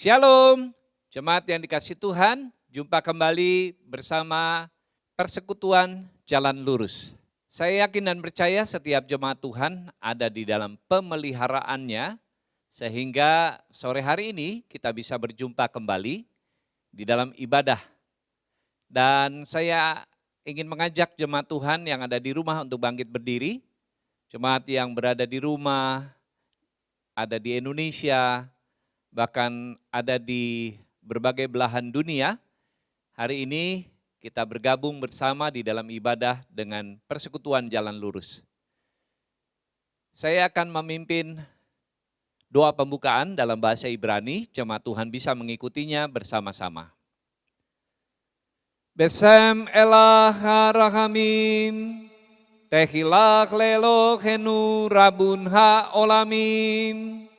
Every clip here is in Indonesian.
Shalom, jemaat yang dikasihi Tuhan, jumpa kembali bersama Persekutuan Jalan Lurus. Saya yakin dan percaya setiap jemaat Tuhan ada di dalam pemeliharaannya, sehingga sore hari ini kita bisa berjumpa kembali di dalam ibadah. Dan saya ingin mengajak jemaat Tuhan yang ada di rumah untuk bangkit berdiri, jemaat yang berada di rumah, ada di Indonesia, bahkan ada di berbagai belahan dunia. Hari ini kita bergabung bersama di dalam ibadah dengan Persekutuan Jalan Lurus. Saya akan memimpin doa pembukaan dalam bahasa Ibrani, jemaat Tuhan bisa mengikutinya bersama-sama. Besem elah harahamim, tehilak lelok henu rabun ha olamim,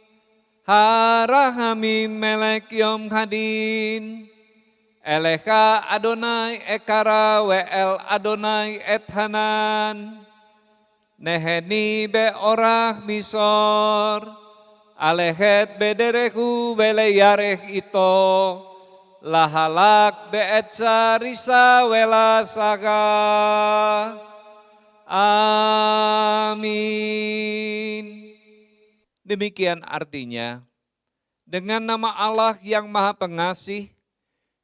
harahamim melek yom hadin, elecha Adonai ekara we'el Adonai ethanan, neheni be'orah misor, alehet bederehu beleyareh ito, lahalak be'etsa risa wela saga. Amin. Demikian artinya, dengan nama Allah yang Maha Pengasih,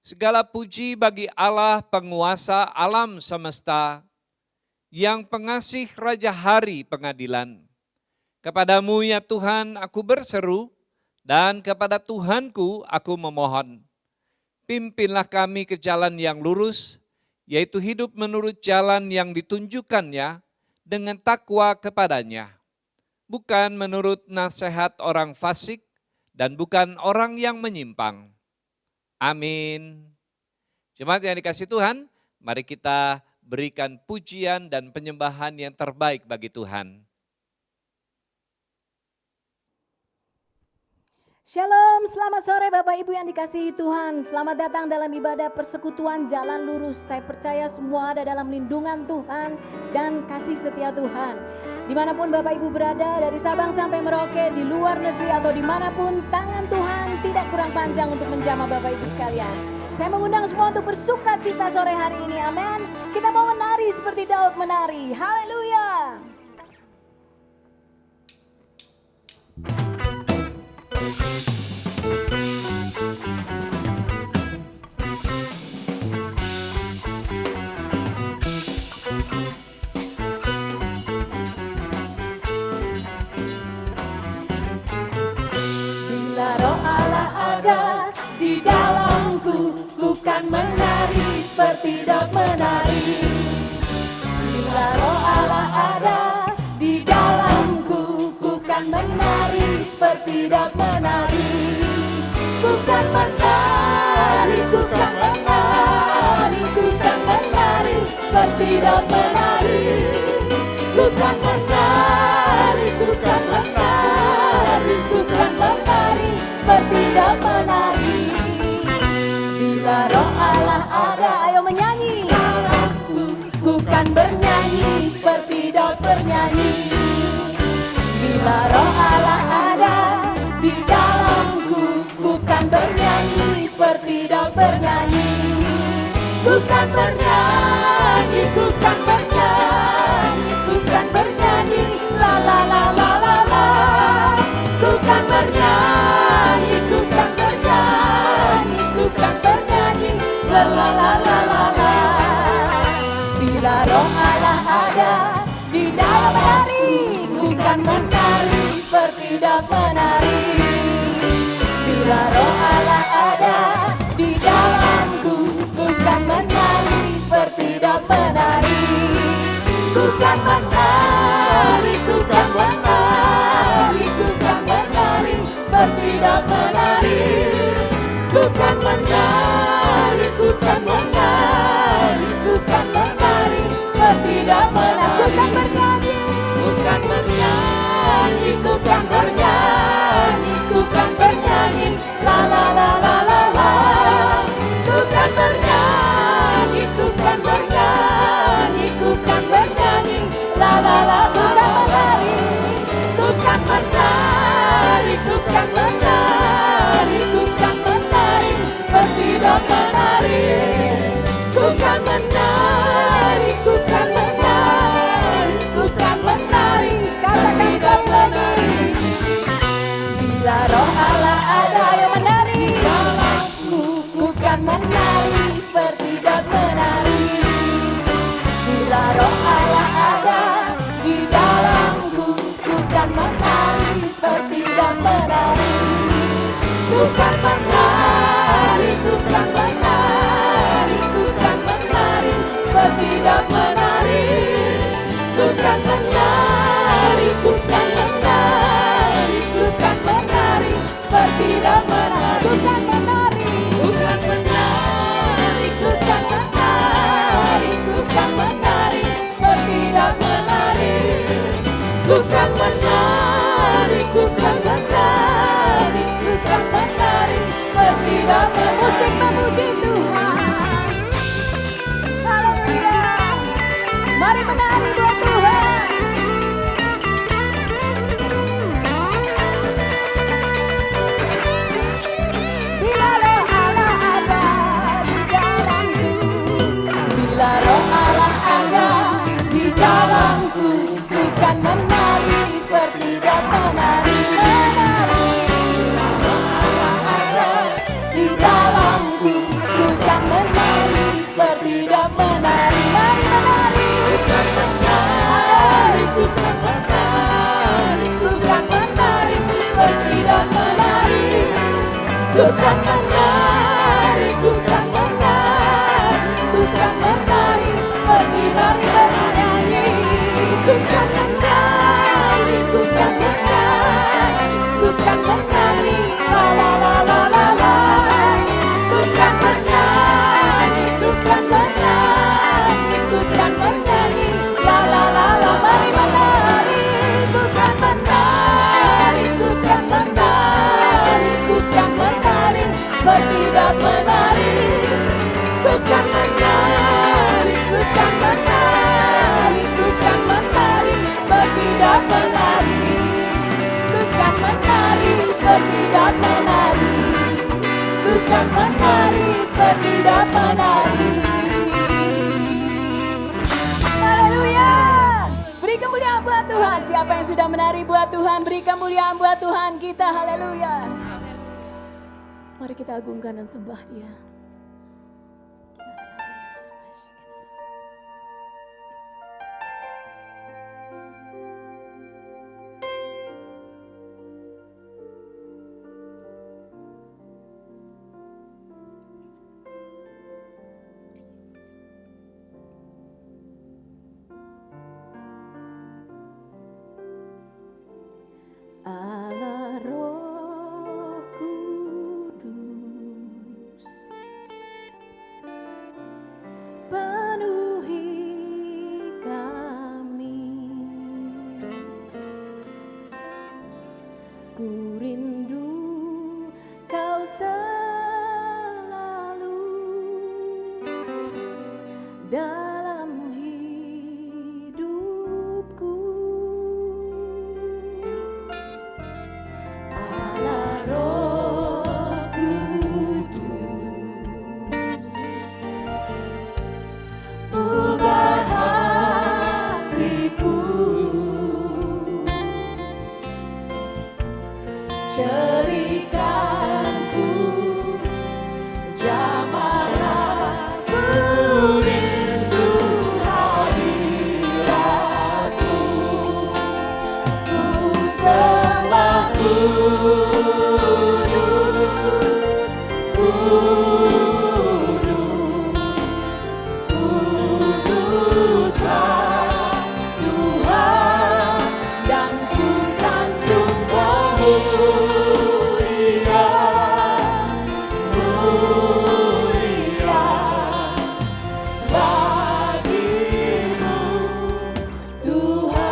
segala puji bagi Allah penguasa alam semesta, yang pengasih Raja Hari Pengadilan. Kepadamu ya Tuhan aku berseru, dan kepada Tuhanku aku memohon. Pimpinlah kami ke jalan yang lurus, yaitu hidup menurut jalan yang ditunjukkannya dengan takwa kepadanya. Bukan menurut nasihat orang fasik dan bukan orang yang menyimpang. Amin. Jemaat yang dikasihi Tuhan, mari kita berikan pujian dan penyembahan yang terbaik bagi Tuhan. Shalom, selamat sore Bapak Ibu yang dikasihi Tuhan. Selamat datang dalam ibadah Persekutuan Jalan Lurus. Saya percaya semua ada dalam lindungan Tuhan dan kasih setia Tuhan. Dimanapun Bapak Ibu berada, dari Sabang sampai Merauke, di luar negeri atau dimanapun, tangan Tuhan tidak kurang panjang untuk menjamah Bapak Ibu sekalian. Saya mengundang semua untuk bersuka cita sore hari ini, amin. Kita mau menari seperti Daud menari, haleluya. Bila Roh Allah ada di dalamku, ku kan menari seperti Daud menari. Bila Roh Allah ada di dalamku, ku kan menari seperti Daud menari. Ku kan menari, ku kan menari, ku kan menari seperti Daud menari. Ku kan menari, ku kan menari, ku kan menari seperti Daud menari. Bila Roh Allah ada, ayo menyanyi. Ku kan bernyanyi seperti Daud bernyanyi. Bila Roh Allah ada di dalamku, ku kan bernyanyi seperti Daud bernyanyi. Ku kan bernyanyi, ku kan bernyanyi, ku kan bernyanyi, la la la la la la. Ku kan bernyanyi, ku kan bernyanyi, ku kan bernyanyi, la la la la la la. Bila Roh Allah ada di dalam menari, ku kan menari seperti Daud menari. Bila Roh Allah ada di dalamku, ku kan menari seperti Daud menari. Ku kan menari, ku kan menari, ku kan menari seperti Daud menari. Ku kan menari, ku kan menari, ku kan menari seperti Daud menari. Ku kan bernyanyi, ku kan bernyanyi, ku kan bernyanyi, kan menari, ku kan menari, ku kan menari, bertindak menari. Ku kan menari, ku kan menari, ku kan menari, bertindak menari. Ku kan menari, ku kan menari, ku kan menari, ku kan menari, bertindak menari. Ku kan menari, ku kan menari, ku kan menari, bertindak menari. Musik memuji Tuhan. Haleluya. Mari menari buat Tuhan. Bila roh Allah ada di dalamku, bila roh Allah ada di dalamku, ku kan menari seperti dan menari, menari. Bila roh Allah ada di dalamku, ku kan menari seperti dan menari, mari menari. Ku kan menari, ku kan menari, ku kan menari seperti dan menari. Ku kan menari, ku kan menari, ku kan menari seperti nari bernyanyi. Ku kan menari, ku kan menari, ku kan menari, la la la la la la. Ku kan menyanyi, ku kan menyanyi, ku kan menyanyi, la la la la. Mari menari, ku kan menari, ku kan menari, ku kan menari, bertindak menari. Ku kan menari, ku kan menari, ku kan menari, bertindak menari. Ku kan menari, bertindak menari. Ku kan menari, bertindak menari. Haleluya. Beri kemuliaan buat Tuhan. Siapa yang sudah menari buat Tuhan, beri kemuliaan buat Tuhan kita. Haleluya. Mari kita agungkan dan sembah Dia. Allah Roh Kudus, penuhi kami. Ku rindu Kau selalu dalam hidupku. Allah Roh Kudus, ubah hatiku, cerikanku jamahlah. Ku rindu hadiratmu, ku sembah Kudus, Kudus, Kuduslah Tuhan, dan ku sanjung mulia, mulia bagimu Tuhan.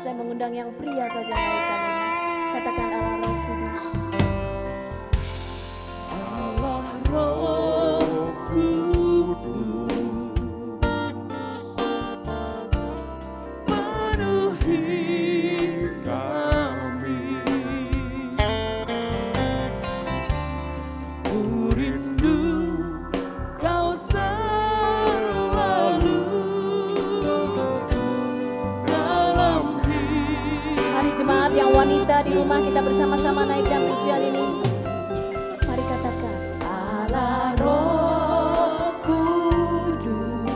Saya mengundang yang pria saja naikkan ini. Katakan Allah Roh Kudus. Allah Roh Kudus, penuhi kami. Ku rindu Kau selalu dalam hidup. Mari jemaat yang wanita di rumah, kita bersama-sama naikkan pujian ini. Mari katakan Allah Roh Kudus,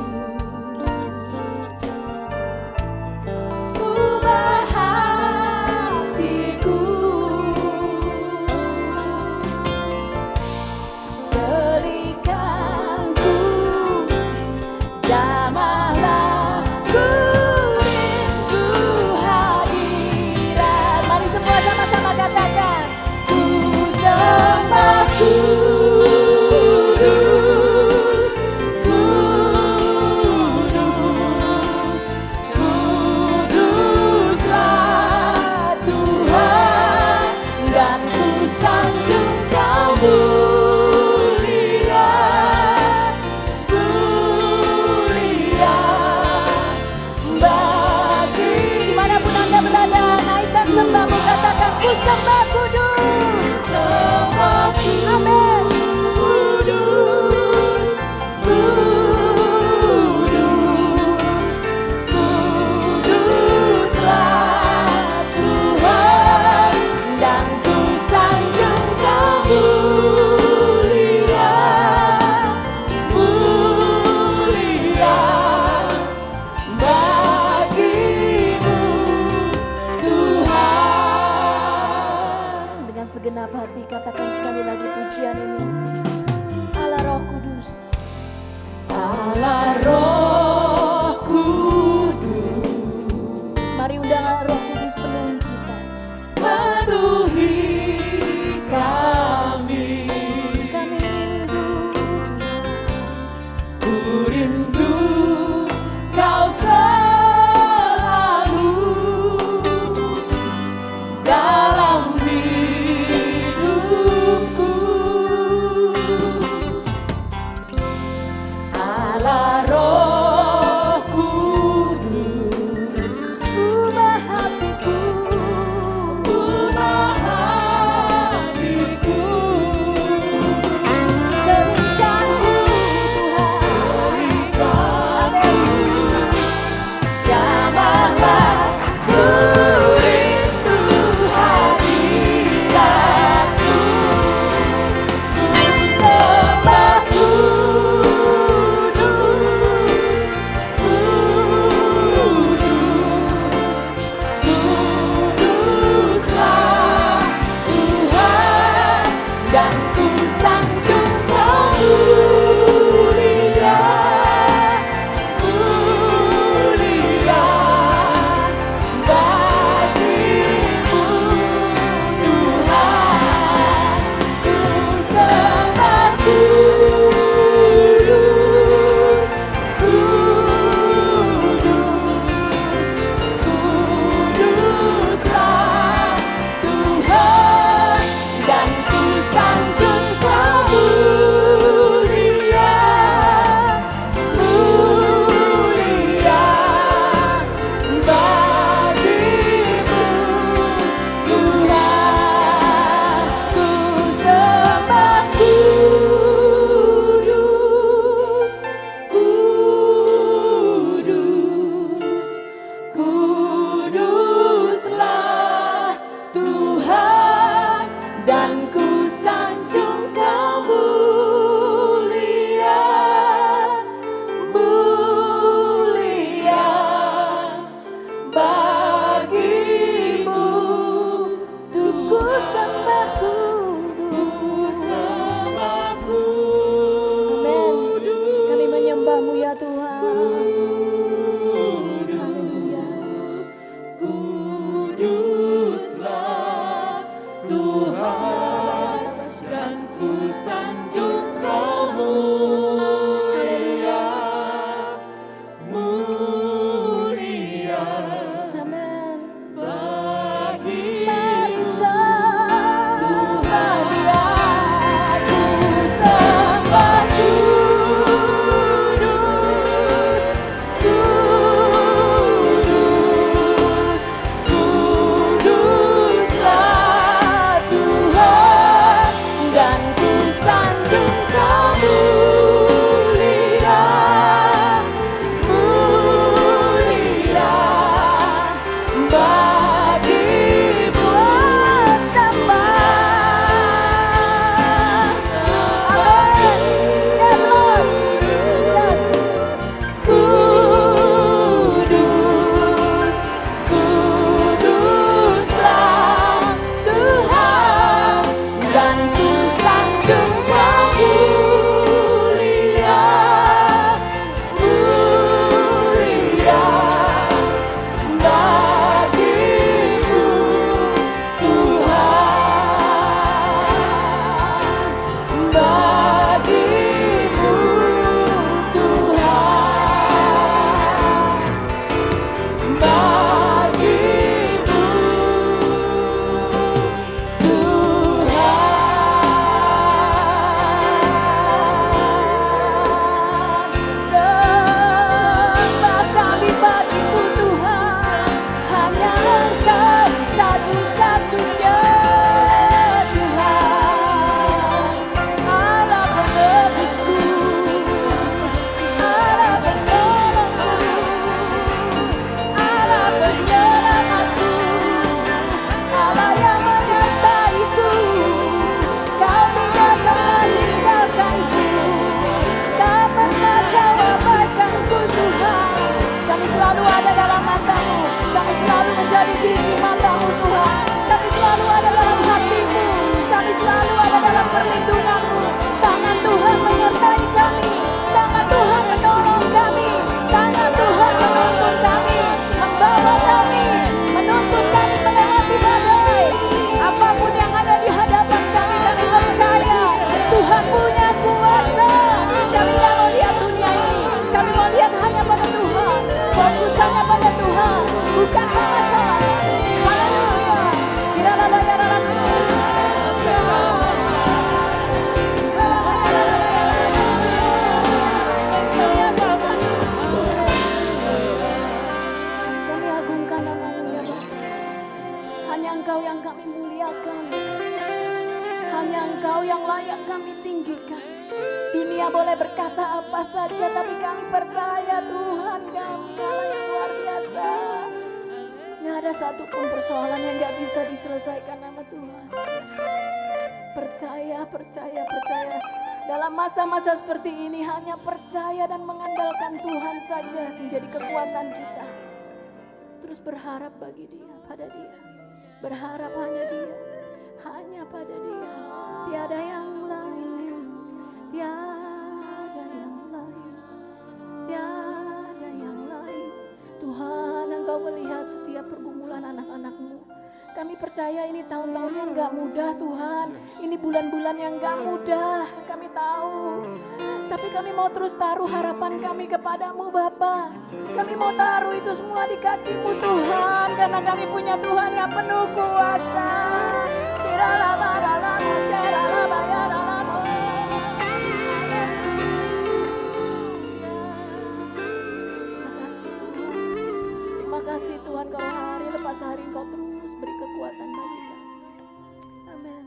ubah hatiku, Allah Roh Kudus. Mari undang Roh Kudus penuhi kita. Penuhi kami. Kami rindu, ku rindu Kau selalu dalam hidupku. Allah Roh Kudus, ubah hatiku, ubah hatiku. Ceritaku Tuhan, jamahlah ku rindu hadiratmu. Ku sembah kuduslah Tuhan, dan ku sanjung Kau mulia, mulia bagimu Tuhan. Ku sembah kudus, kuduslah Tuhan, dan ku sanjung Kau mulia, mulia bagimu Tuhan. Ku sembah kudus, kuduslah Tuhan, dan ku sanjung Kau mulia, mulia bagimu Tuhan. Ku sembah kudus, amin. Kami menyembah-Mu ya Tuhan. Haleluya. Kuduslah Tuhan, dan ku sanjung Kau mulia, mulia bagimu Tuhan. Ku sembah kudus, kuduslah Tuhan, dan ku sanjung Kau mulia, mulia bagimu. Kudus, kuduslah Tuhan, dan ku sanjung Kau mulia, mulia bagimu Tuhan, bagimu Tuhan, bagimu Tuhan. Sembah kami bagimu Tuhan, hanya Engkau satu-satunya Tuhan. Allah penebusku, Allah penolongku, Allah penyelamatku, Allah yang menyertaiku. Kau tidak pernah tinggalkanku, tak pernah Kau abaikanku Tuhan. Kami selalu ada dalam mata-Mu, kami selalu menjadi biji mata-Mu Tuhan. Kami selalu ada dalam hati-Mu, kami selalu ada dalam perlindungan-Mu. Tangan Tuhan menyertai kami, tangan Tuhan menolong saja, tapi kami percaya Tuhan kami Allah yang luar biasa. Gak ada satupun persoalan yang gak bisa diselesaikan nama Tuhan. Percaya. Dalam masa-masa seperti ini hanya percaya dan mengandalkan Tuhan saja menjadi kekuatan kita. Terus berharap bagi Dia, pada Dia. Berharap hanya pada Dia. Tiada yang lain, tiada yang lain, tiada yang lain. Tuhan, Engkau melihat setiap pergumulan anak-anak-Mu. Kami percaya ini tahun-tahun yang gak mudah Tuhan. Ini bulan-bulan yang gak mudah, kami tahu. Tapi kami mau terus taruh harapan kami kepadamu Bapa. Kami mau taruh itu semua di kaki-Mu Tuhan. Karena kami punya Tuhan yang penuh kuasa. Terima kasih Tuhan, kalau hari lepas hari Engkau terus beri kekuatan bagi kami. Amin.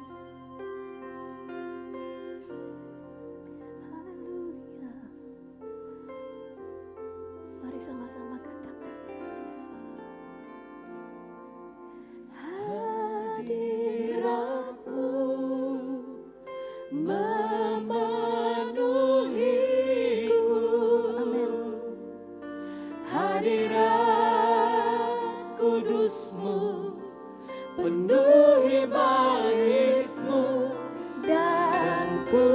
Haleluya. Mari sama-sama katakan. Hadirat-Mu memenuhiku. Amin. Hadirat kudus-Mu penuhi bait-Mu, dan ku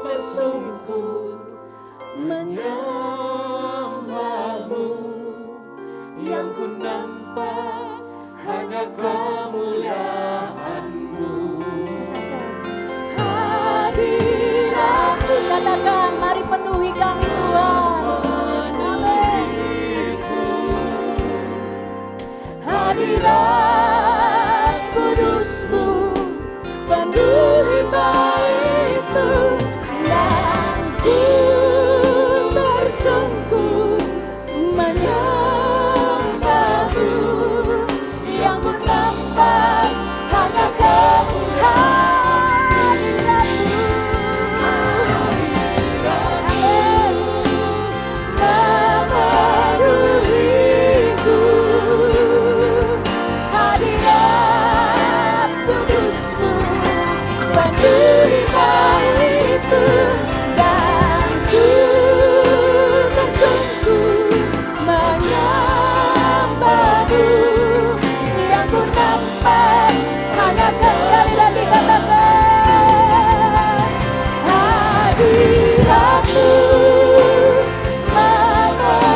tersungkur menyembah-Mu. Yang ku nampak hanya kemuliaan-Mu. Hadirat-Mu, katakan, mari penuhi kami Tuhan. Hadirat kudus-Mu penuhi bait-Mu, dan ku tersungkur menyembah-Mu. Yang ku nampak hanya hadirat-Mu. Memenuhiku. Hadirat kudus-Mu penuhi bait-Mu, dan ku tersungkur menyembah-Mu. Yang ku nampak hanya sekali lagi katakan, hadirat-Mu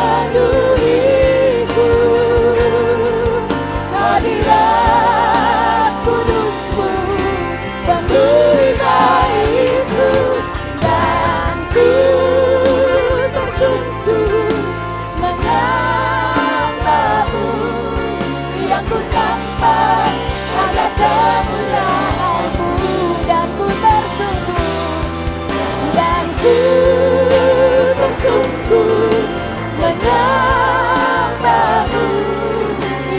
memenuhiku. Hadirat kudus-Mu penuhi bait-Mu, dan ku tersungkur menyembah-Mu. Yang ku nampak hanya kemuliaan-Mu, dan ku tersungkur menyembah-Mu.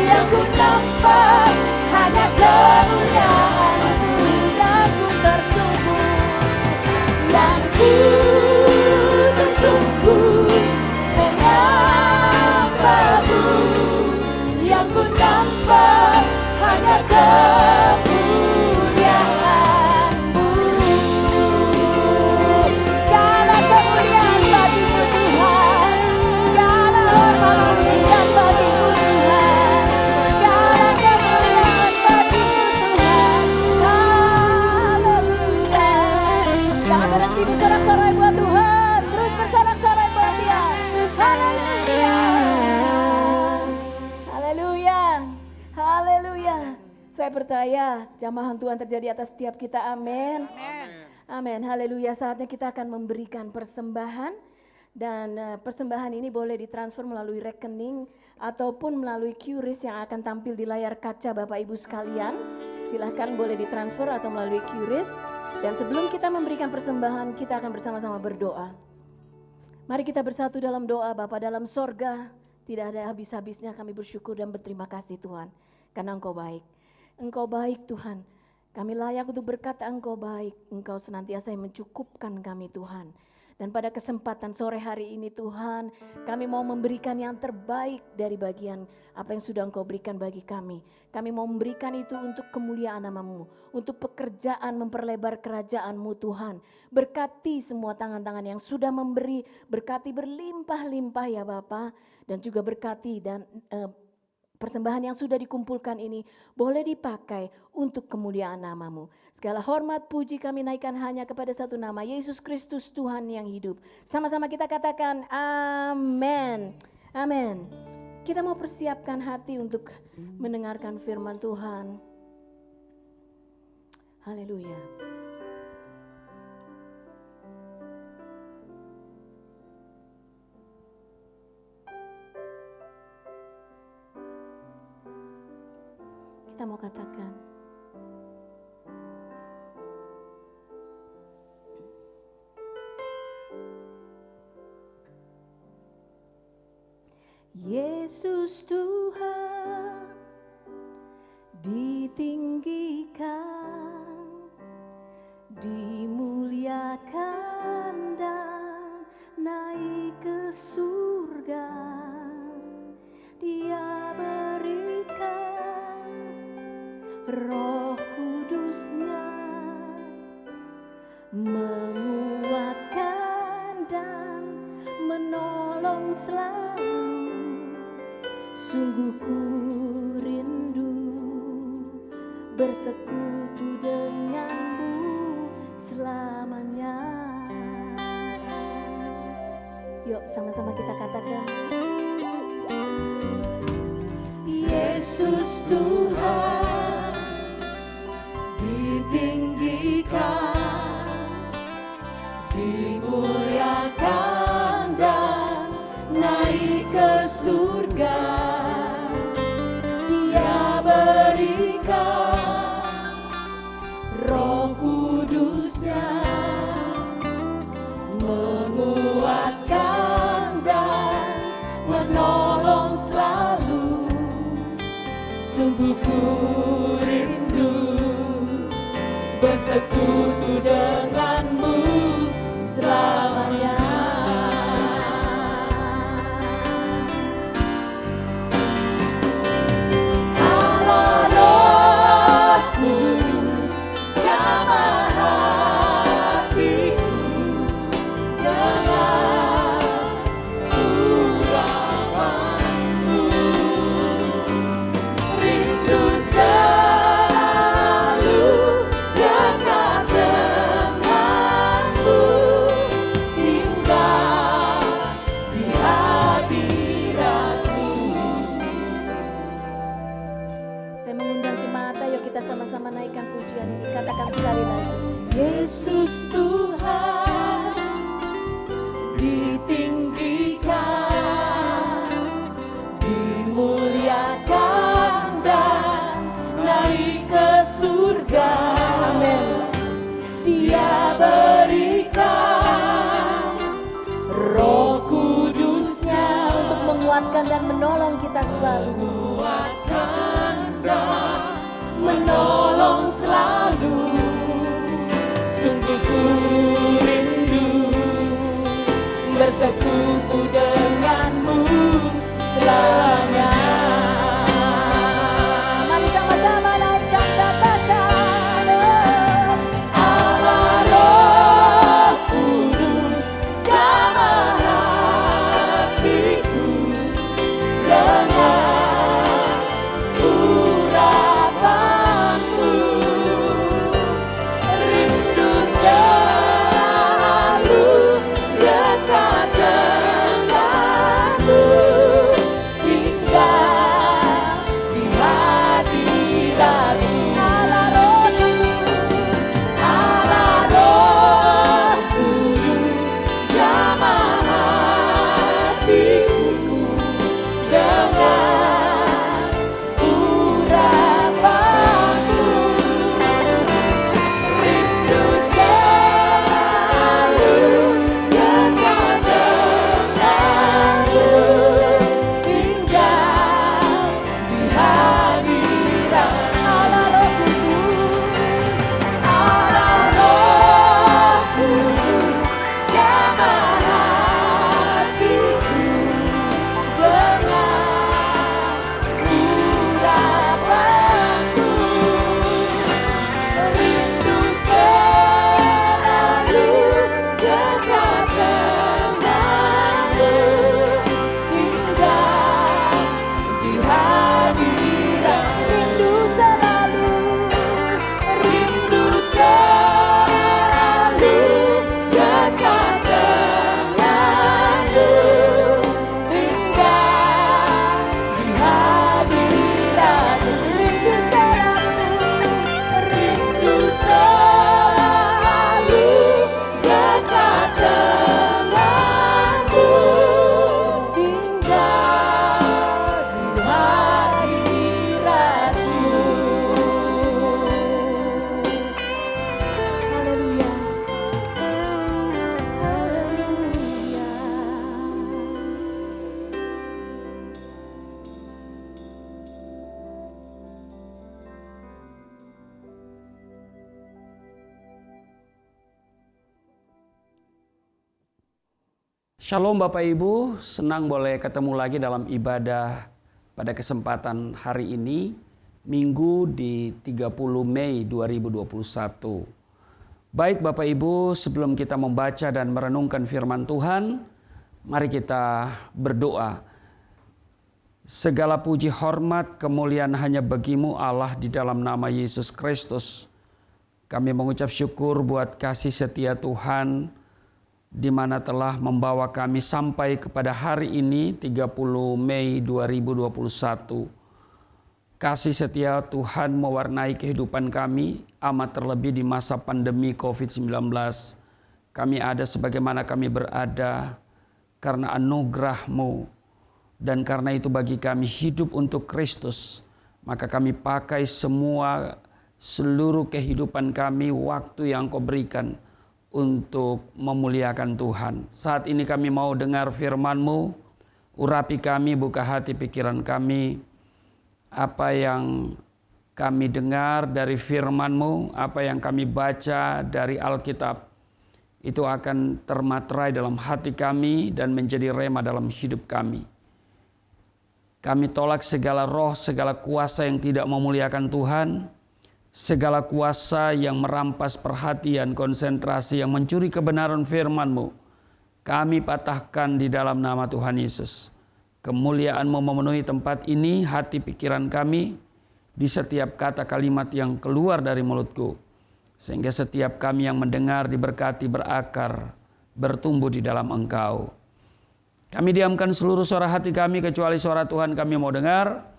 Yang ku nampak hanya kemuliaan-Mu, dan ku tersungkur menyembah-Mu. Yang ku nampak hanya kemuliaan-Mu. Segala kemuliaan bagi-Mu Tuhan, segala hormat pujian bagi-Mu Tuhan, segala kemuliaan bagi-Mu Tuhan. Haleluya. Jangan berhenti bersorak-sorai buat Tuhan, terus bersorak-sorai buat Dia. Haleluya. Haleluya. Haleluya. Saya percaya jamahan Tuhan terjadi atas setiap kita. Amin. Amin. Haleluya. Saatnya kita akan memberikan persembahan, dan persembahan ini boleh ditransfer melalui rekening ataupun melalui QRIS yang akan tampil di layar kaca Bapak Ibu sekalian. Silahkan boleh ditransfer atau melalui QRIS. Dan sebelum kita memberikan persembahan, kita akan bersama-sama berdoa. Mari kita bersatu dalam doa. Bapa dalam sorga, tidak ada habis-habisnya kami bersyukur dan berterima kasih Tuhan, karena Engkau baik. Engkau baik Tuhan. Kami layak untuk berkata Engkau baik. Engkau senantiasa yang mencukupkan kami Tuhan. Dan pada kesempatan sore hari ini Tuhan, kami mau memberikan yang terbaik dari bagian apa yang sudah Engkau berikan bagi kami. Kami mau memberikan itu untuk kemuliaan nama-Mu, untuk pekerjaan memperlebar kerajaan-Mu Tuhan. Berkati semua tangan-tangan yang sudah memberi, berkati berlimpah-limpah ya Bapa, dan juga berkati dan persembahan yang sudah dikumpulkan ini boleh dipakai untuk kemuliaan nama-Mu. Segala hormat puji kami naikkan hanya kepada satu nama, Yesus Kristus Tuhan yang hidup. Sama-sama kita katakan amin. Amin. Kita mau persiapkan hati untuk mendengarkan firman Tuhan. Haleluya. Kita mau katakan, Yesus Tuhan ditinggikan, dimuliakan dan naik ke surga. Dia berikan Roh Kudus-Nya, menguatkan dan menolong selalu. Sungguh ku rindu bersekutu denganmu selamanya. Yuk sama-sama kita katakan, Yesus Tuhan ditinggikan, dimuliakan dan naik ke surga. Dia berikan Roh Kudus-Nya, menguatkan dan menolong selalu. Sungguh ku rindu bersekutu denganmu selamanya. Allah Roh Kudus, jamah hatiku dengan urapanmu. Rindu selalu dekat denganmu, tinggal di hadiratmu. Saya mengundang jemaat, ayo kita sama-sama naikkan pujian ini. Katakan sekali lagi, Yesus Tuhan ditinggikan, dimuliakan dan naik ke surga. Amin. Dia berikan Roh Kudus-Nya untuk menguatkan dan menolong kita selalu. Menguatkan dan menolong selalu. Sungguh ku rindu bersekutu denganmu selamanya. Mari sama-sama naikkan katakan, Allah Roh Kudus, jamah hatiku dengan urapanmu. Rindu selalu dekat denganmu, tinggal Shalom Bapak Ibu, senang boleh ketemu lagi dalam ibadah pada kesempatan hari ini, Minggu di 30 Mei 2021. Baik Bapak Ibu, sebelum kita membaca dan merenungkan firman Tuhan, mari kita berdoa. Segala puji, hormat, kemuliaan hanya bagi-Mu Allah di dalam nama Yesus Kristus. Kami mengucap syukur buat kasih setia Tuhan, di mana telah membawa kami sampai kepada hari ini 30 Mei 2021. Kasih setia Tuhan mewarnai kehidupan kami, amat terlebih di masa pandemi COVID-19. Kami ada sebagaimana kami berada karena anugerah-Mu, dan karena itu bagi kami hidup untuk Kristus. Maka kami pakai seluruh kehidupan kami, waktu yang Kau berikan untuk memuliakan Tuhan. Saat ini kami mau dengar firman-Mu, urapi kami, buka hati pikiran kami. Apa yang kami dengar dari firman-Mu, apa yang kami baca dari Alkitab, itu akan termaterai dalam hati kami dan menjadi rema dalam hidup kami. Kami tolak segala roh, segala kuasa yang tidak memuliakan Tuhan, segala kuasa yang merampas perhatian, konsentrasi, yang mencuri kebenaran firman-Mu, kami patahkan di dalam nama Tuhan Yesus. Kemuliaan-Mu memenuhi tempat ini, hati pikiran kami, di setiap kata kalimat yang keluar dari mulutku. Sehingga setiap kami yang mendengar diberkati, berakar, bertumbuh di dalam Engkau. Kami diamkan seluruh suara hati kami, kecuali suara Tuhan kami mau dengar.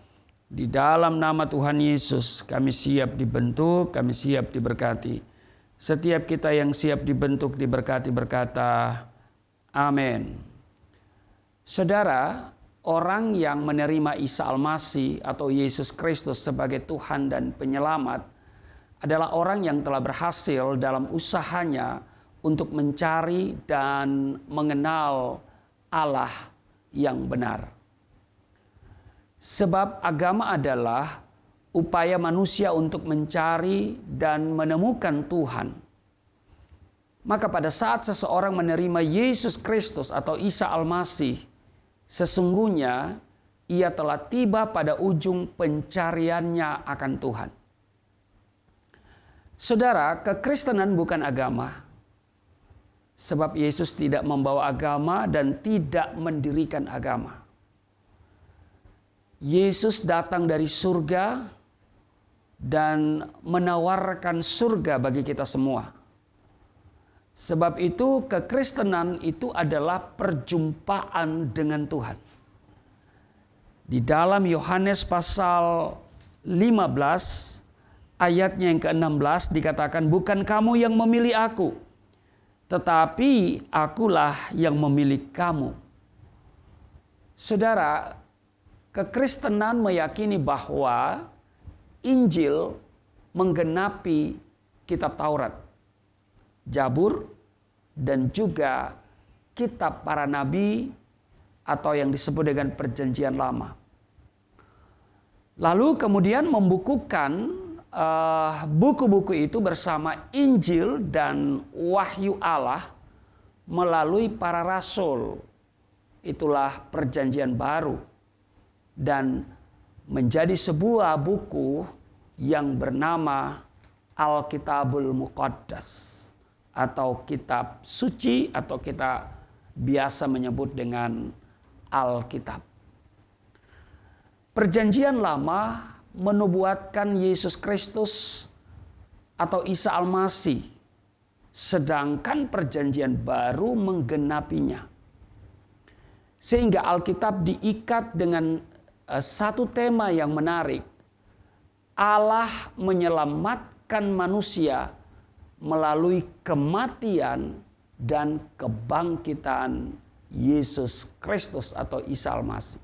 Di dalam nama Tuhan Yesus kami siap dibentuk, kami siap diberkati. Setiap kita yang siap dibentuk, diberkati, berkata amin. Saudara, orang yang menerima Isa Al-Masih atau Yesus Kristus sebagai Tuhan dan Penyelamat adalah orang yang telah berhasil dalam usahanya untuk mencari dan mengenal Allah yang benar. Sebab agama adalah upaya manusia untuk mencari dan menemukan Tuhan. Maka pada saat seseorang menerima Yesus Kristus atau Isa Al-Masih, sesungguhnya ia telah tiba pada ujung pencariannya akan Tuhan. Saudara, kekristenan bukan agama. Sebab Yesus tidak membawa agama dan tidak mendirikan agama. Yesus datang dari surga dan menawarkan surga bagi kita semua. Sebab itu kekristenan itu adalah perjumpaan dengan Tuhan. Di dalam Yohanes pasal 15 ayatnya yang ke-16 dikatakan, bukan kamu yang memilih aku, tetapi akulah yang memilih kamu. Saudara, kekristenan meyakini bahwa Injil menggenapi kitab Taurat, Jabur, dan juga kitab para nabi atau yang disebut dengan Perjanjian Lama. Lalu kemudian membukukan buku-buku itu bersama Injil dan wahyu Allah melalui para rasul. Itulah Perjanjian Baru. Dan menjadi sebuah buku yang bernama Alkitabul Muqaddas atau kitab suci, atau kita biasa menyebut dengan Alkitab. Perjanjian Lama menubuatkan Yesus Kristus atau Isa Al-Masih, sedangkan Perjanjian Baru menggenapinya. Sehingga Alkitab diikat dengan satu tema yang menarik. Allah menyelamatkan manusia melalui kematian dan kebangkitan Yesus Kristus atau Isa Al-Masih.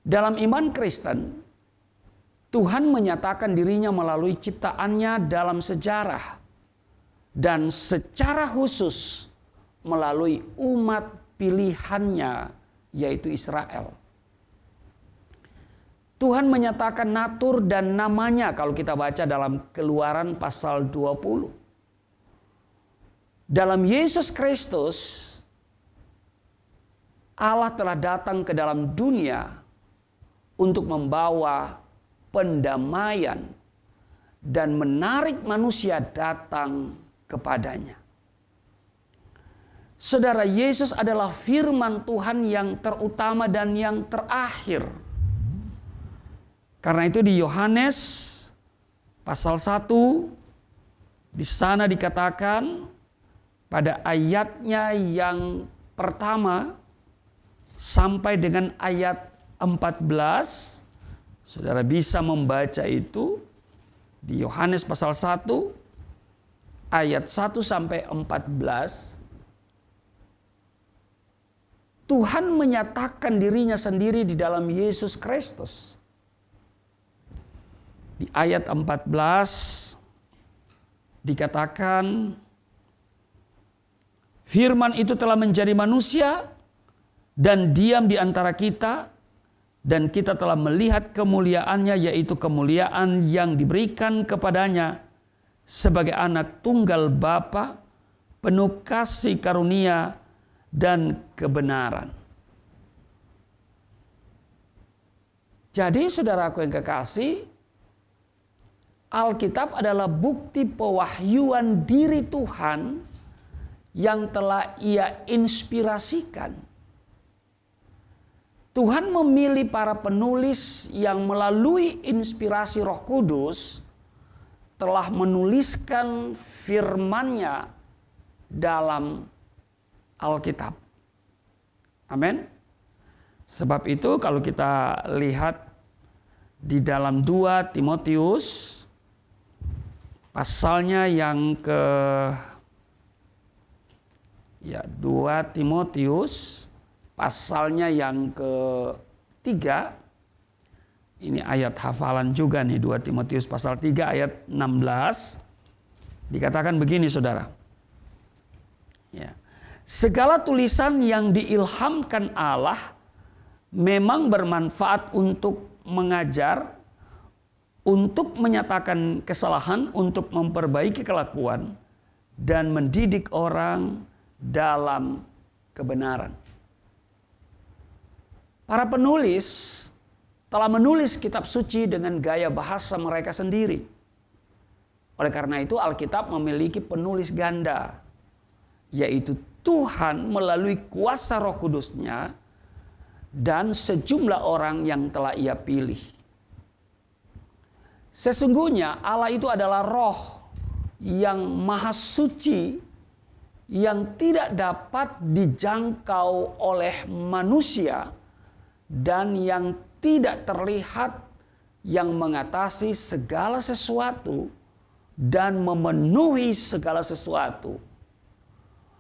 Dalam iman Kristen, Tuhan menyatakan dirinya melalui ciptaannya dalam sejarah, dan secara khusus melalui umat pilihannya, yaitu Israel. Tuhan menyatakan natur dan namanya kalau kita baca dalam Keluaran pasal 20. Dalam Yesus Kristus, Allah telah datang ke dalam dunia untuk membawa pendamaian dan menarik manusia datang kepadanya. Saudara, Yesus adalah firman Tuhan yang terutama dan yang terakhir. Karena itu di Yohanes pasal 1 di sana dikatakan pada ayatnya yang pertama sampai dengan ayat 14, saudara bisa membaca itu di Yohanes pasal 1 ayat 1 sampai 14. Tuhan menyatakan dirinya sendiri di dalam Yesus Kristus. Di ayat 14 dikatakan, firman itu telah menjadi manusia dan diam di antara kita, dan kita telah melihat kemuliaannya, yaitu kemuliaan yang diberikan kepadanya sebagai anak tunggal Bapa, penuh kasih karunia dan kebenaran. Jadi saudaraku yang kekasih, Alkitab adalah bukti pewahyuan diri Tuhan yang telah Ia inspirasikan. Tuhan memilih para penulis yang melalui inspirasi Roh Kudus telah menuliskan firman-Nya dalam Alkitab. Amin. Sebab itu kalau kita lihat di dalam 2 Timotius pasalnya yang ke 2 Timotius pasalnya yang ke-3. Ini ayat hafalan juga nih, 2 Timotius pasal 3 ayat 16. Dikatakan begini saudara. Ya. Segala tulisan yang diilhamkan Allah memang bermanfaat untuk mengajar, untuk menyatakan kesalahan, untuk memperbaiki kelakuan, dan mendidik orang dalam kebenaran. Para penulis telah menulis kitab suci dengan gaya bahasa mereka sendiri. Oleh karena itu Alkitab memiliki penulis ganda, yaitu Tuhan melalui kuasa Roh Kudus-Nya dan sejumlah orang yang telah Ia pilih. Sesungguhnya Allah itu adalah Roh yang maha suci, yang tidak dapat dijangkau oleh manusia dan yang tidak terlihat, yang mengatasi segala sesuatu dan memenuhi segala sesuatu.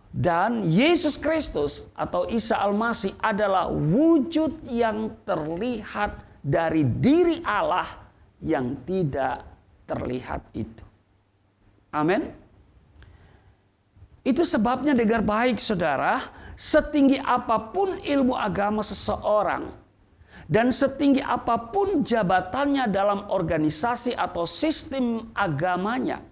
Dan Yesus Kristus atau Isa Al-Masih adalah wujud yang terlihat dari diri Allah yang tidak terlihat itu. Amin. Itu sebabnya dengar baik saudara, setinggi apapun ilmu agama seseorang dan setinggi apapun jabatannya dalam organisasi atau sistem agamanya,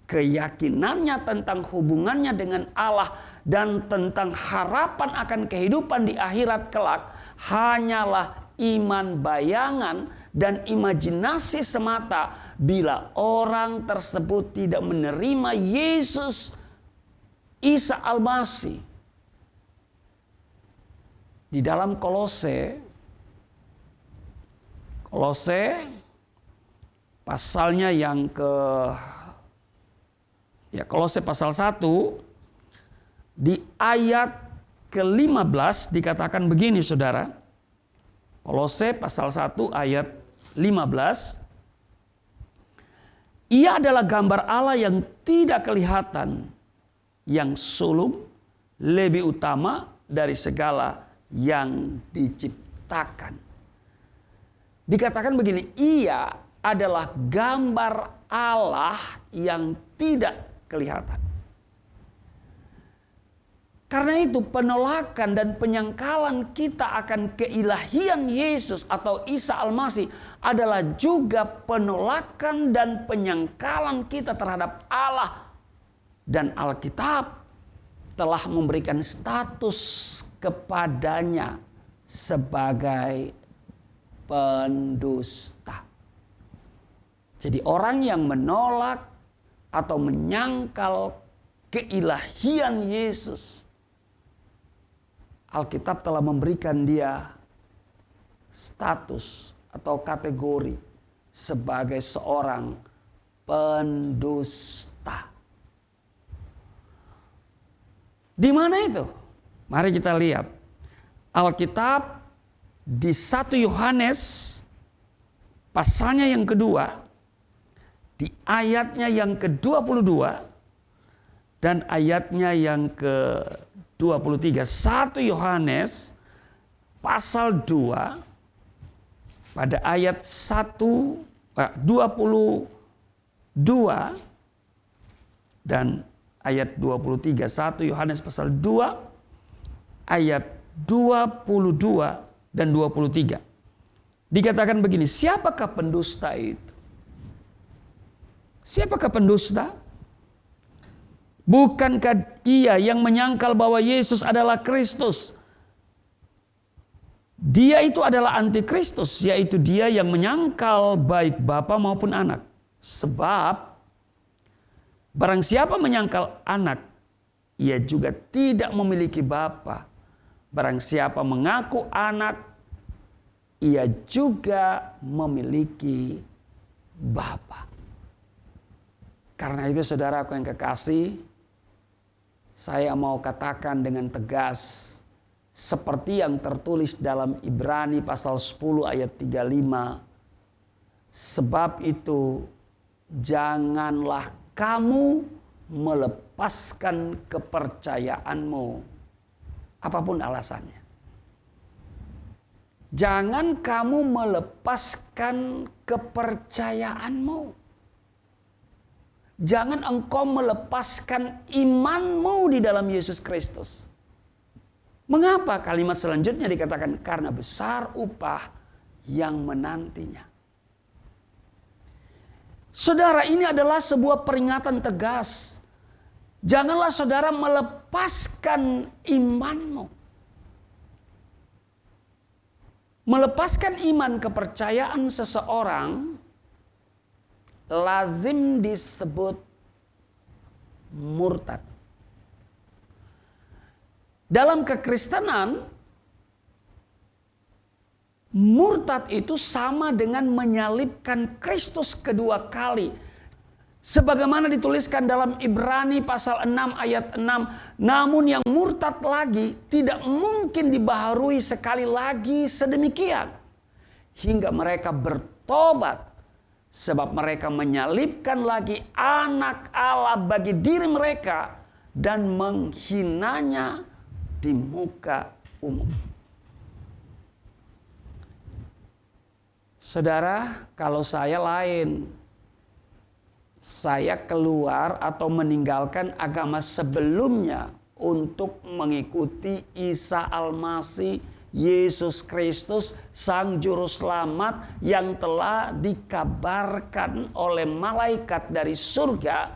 keyakinannya tentang hubungannya dengan Allah dan tentang harapan akan kehidupan di akhirat kelak hanyalah iman bayangan dan imajinasi semata bila orang tersebut tidak menerima Yesus Isa Al-Masih. Di dalam Kolose pasalnya yang Kolose pasal 1 di ayat ke-15 dikatakan begini saudara. Kolose pasal 1 ayat 15. Ia adalah gambar Allah yang tidak kelihatan, yang sulung, lebih utama dari segala yang diciptakan. Dikatakan begini, ia adalah gambar Allah yang tidak kelihatan. Karena itu penolakan dan penyangkalan kita akan keilahian Yesus atau Isa Al-Masih adalah juga penolakan dan penyangkalan kita terhadap Allah. Dan Alkitab telah memberikan status kepadanya sebagai pendusta. Jadi orang yang menolak atau menyangkal keilahian Yesus, Alkitab telah memberikan dia status atau kategori sebagai seorang pendusta. Di mana itu? Mari kita lihat. Alkitab di 1 Yohanes pasalnya yang kedua, di ayatnya yang ke-22 dan ayatnya yang ke-23. 1 Yohanes pasal 2 pada ayat 22 dan ayat 23. 1 Yohanes pasal 2 ayat 22 dan 23. Dikatakan begini, siapakah pendusta itu? Siapakah pendusta? Bukankah ia yang menyangkal bahwa Yesus adalah Kristus? Dia itu adalah antikristus, yaitu dia yang menyangkal baik bapa maupun anak. Sebab barang siapa menyangkal anak, ia juga tidak memiliki bapa. Barang siapa mengaku anak, ia juga memiliki bapa. Karena itu saudaraku yang kekasih, saya mau katakan dengan tegas, seperti yang tertulis dalam Ibrani pasal 10 ayat 35. Sebab itu janganlah kamu melepaskan kepercayaanmu, apapun alasannya. Jangan kamu melepaskan kepercayaanmu. Jangan engkau melepaskan imanmu di dalam Yesus Kristus. Mengapa kalimat selanjutnya dikatakan karena besar upah yang menantinya? Saudara, ini adalah sebuah peringatan tegas. Janganlah saudara melepaskan imanmu. Melepaskan iman kepercayaan seseorang lazim disebut murtad. Dalam kekristenan, murtad itu sama dengan menyalibkan Kristus kedua kali. Sebagaimana dituliskan dalam Ibrani pasal 6 ayat 6. Namun yang murtad lagi tidak mungkin dibaharui sekali lagi sedemikian. Hingga mereka bertobat. Sebab mereka menyalibkan lagi anak Allah bagi diri mereka. Dan menghinanya di muka umum. Saudara, kalau saya lain, saya keluar atau meninggalkan agama sebelumnya untuk mengikuti Isa Al-Masih, Yesus Kristus, Sang Juru Selamat yang telah dikabarkan oleh malaikat dari surga.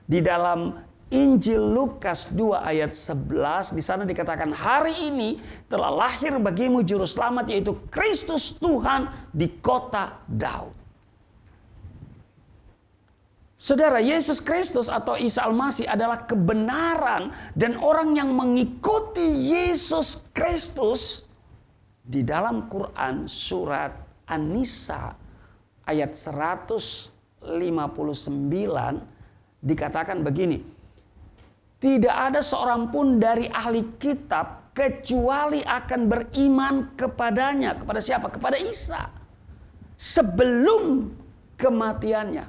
Di dalam Injil Lukas 2 ayat 11, di sana dikatakan hari ini telah lahir bagimu Juru Selamat, yaitu Kristus Tuhan di kota Daud. Saudara, Yesus Kristus atau Isa Al-Masih adalah kebenaran, dan orang yang mengikuti Yesus Kristus di dalam Quran surat An-Nisa ayat 159 dikatakan begini. Tidak ada seorang pun dari ahli kitab kecuali akan beriman kepadanya. Kepada siapa? Kepada Isa. Sebelum kematiannya.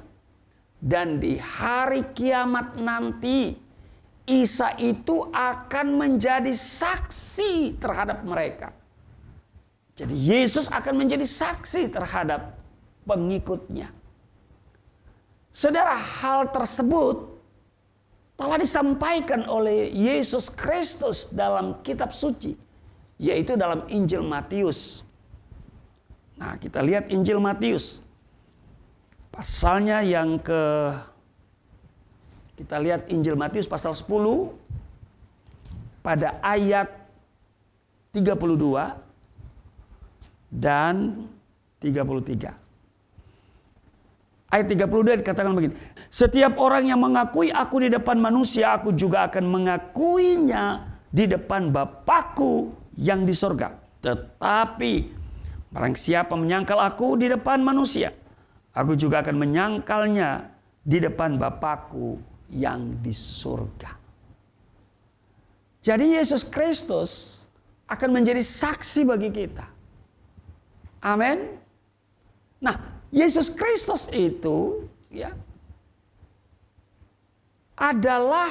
Dan di hari kiamat nanti, Isa itu akan menjadi saksi terhadap mereka. Jadi Yesus akan menjadi saksi terhadap pengikutnya. Saudara, hal tersebut telah disampaikan oleh Yesus Kristus dalam kitab suci, yaitu dalam Injil Matius. Nah, kita lihat Injil Matius. Pasalnya yang kita lihat Injil Matius pasal 10 pada ayat 32 dan 33. Ayat 32 dikatakan begini. Setiap orang yang mengakui aku di depan manusia, aku juga akan mengakuinya di depan Bapakku yang di sorga. Tetapi barang siapa menyangkal aku di depan manusia, aku juga akan menyangkalnya di depan Bapakku yang di surga. Jadi Yesus Kristus akan menjadi saksi bagi kita. Amin. Nah, Yesus Kristus itu adalah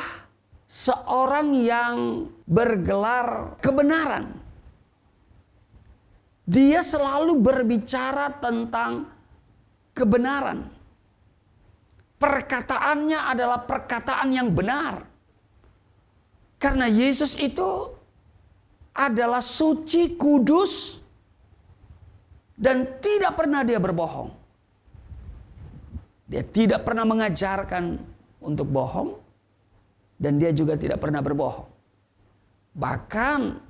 seorang yang bergelar kebenaran. Dia selalu berbicara tentang kebenaran. Perkataannya adalah perkataan yang benar. Karena Yesus itu adalah suci, kudus, dan tidak pernah dia berbohong. Dia tidak pernah mengajarkan untuk bohong, dan dia juga tidak pernah berbohong. Bahkan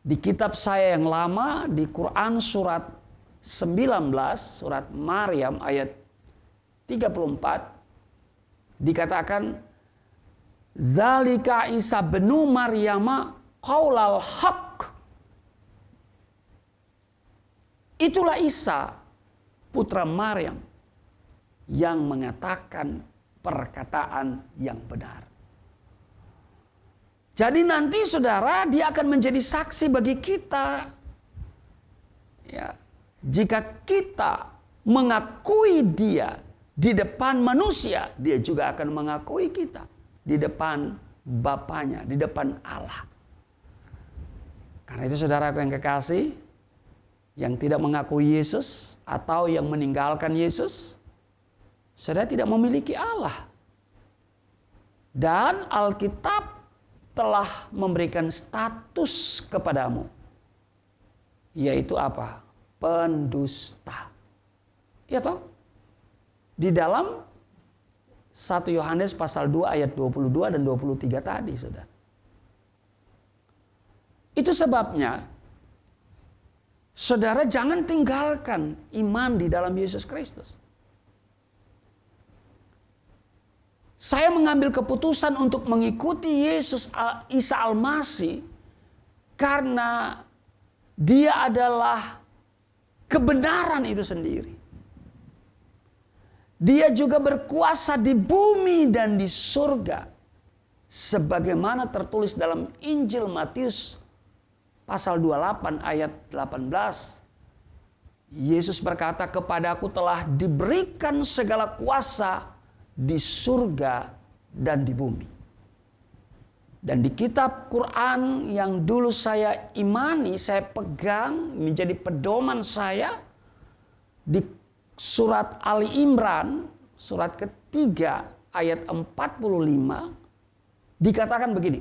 di kitab saya yang lama, di Quran surat 19, surat Maryam ayat 34, dikatakan, Zalika Isa benu Maryama qaulal haq. Itulah Isa, putra Maryam, yang mengatakan perkataan yang benar. Jadi nanti saudara, dia akan menjadi saksi bagi kita. Ya, jika kita mengakui dia di depan manusia, dia juga akan mengakui kita di depan Bapanya, di depan Allah. Karena itu saudaraku yang kekasih, yang tidak mengakui Yesus atau yang meninggalkan Yesus, saudara tidak memiliki Allah. Dan Alkitab telah memberikan status kepadamu. Yaitu apa? Pendusta. Ya toh? Di dalam 1 Yohanes pasal 2 ayat 22 dan 23 tadi, saudara. Itu sebabnya, saudara jangan tinggalkan iman di dalam Yesus Kristus. Saya mengambil keputusan untuk mengikuti Yesus Isa Al-Masih karena dia adalah kebenaran itu sendiri. Dia juga berkuasa di bumi dan di surga. Sebagaimana tertulis dalam Injil Matius pasal 28 ayat 18. Yesus berkata, kepadaku telah diberikan segala kuasa di surga dan di bumi. Dan di kitab Quran yang dulu saya imani, saya pegang menjadi pedoman saya, di surat Ali Imran, surat ketiga ayat 45, dikatakan begini.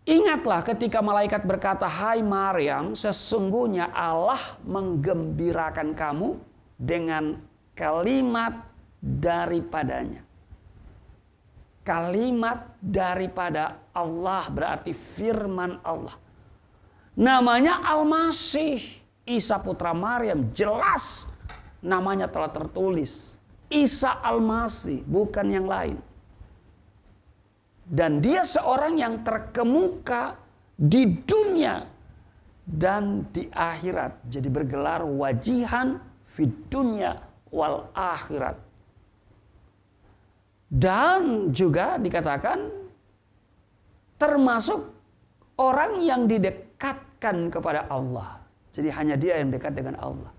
Ingatlah ketika malaikat berkata, hai Maryam, sesungguhnya Allah menggembirakan kamu dengan kalimat daripadanya. Kalimat daripada Allah berarti firman Allah. Namanya Al-Masih, Isa putra Maryam, jelas namanya telah tertulis. Isa Al-Masih, bukan yang lain. Dan dia seorang yang terkemuka di dunia dan di akhirat. Jadi bergelar wajihan fid dunya wal akhirat. Dan juga dikatakan termasuk orang yang didekatkan kepada Allah. Jadi hanya dia yang dekat dengan Allah.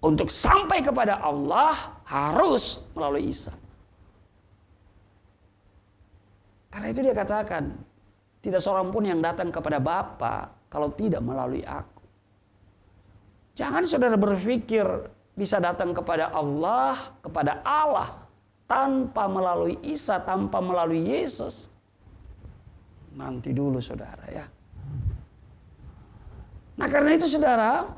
Untuk sampai kepada Allah harus melalui Isa. Karena itu dia katakan, tidak seorang pun yang datang kepada Bapa kalau tidak melalui aku. Jangan saudara berpikir bisa datang kepada Allah tanpa melalui Isa, tanpa melalui Yesus. Nanti dulu saudara ya. Nah karena itu saudara,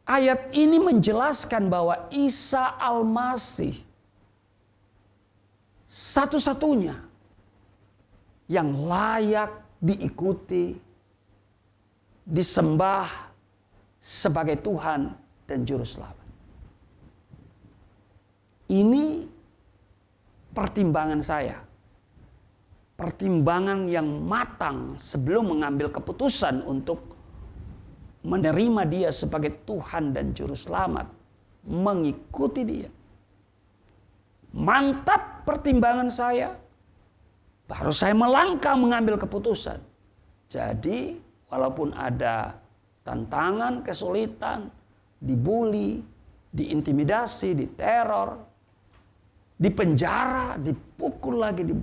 ayat ini menjelaskan bahwa Isa Al-Masih satu-satunya yang layak diikuti, disembah sebagai Tuhan dan Juru Selamat. Ini pertimbangan saya. Pertimbangan yang matang sebelum mengambil keputusan untuk menerima Dia sebagai Tuhan dan Juru Selamat. Mengikuti Dia. Mantap pertimbangan saya. Baru saya melangkah mengambil keputusan. Jadi walaupun ada tantangan, kesulitan, dibully, diintimidasi, diteror, dipenjara, dipukul lagi di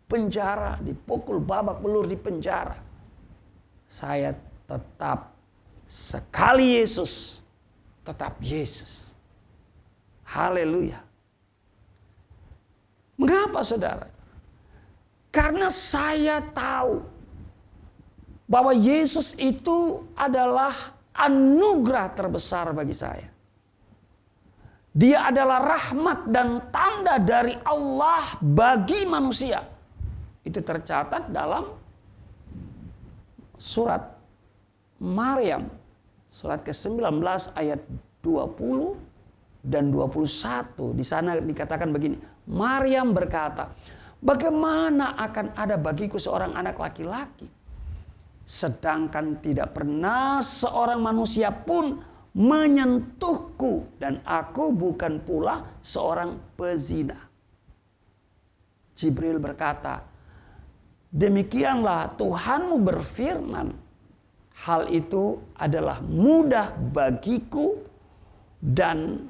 penjara, dipukul babak belur di penjara. Saya tetap sekali Yesus, tetap Yesus. Haleluya. Mengapa saudara? Karena saya tahu bahwa Yesus itu adalah anugerah terbesar bagi saya. Dia adalah rahmat dan tanda dari Allah bagi manusia. Itu tercatat dalam surat Maryam. Surat ke-19 ayat 20 dan 21. Di sana dikatakan begini. Maryam berkata, bagaimana akan ada bagiku seorang anak laki-laki? Sedangkan tidak pernah seorang manusia pun menyentuhku. Dan aku bukan pula seorang pezina. Jibril berkata, demikianlah Tuhanmu berfirman, hal itu adalah mudah bagiku dan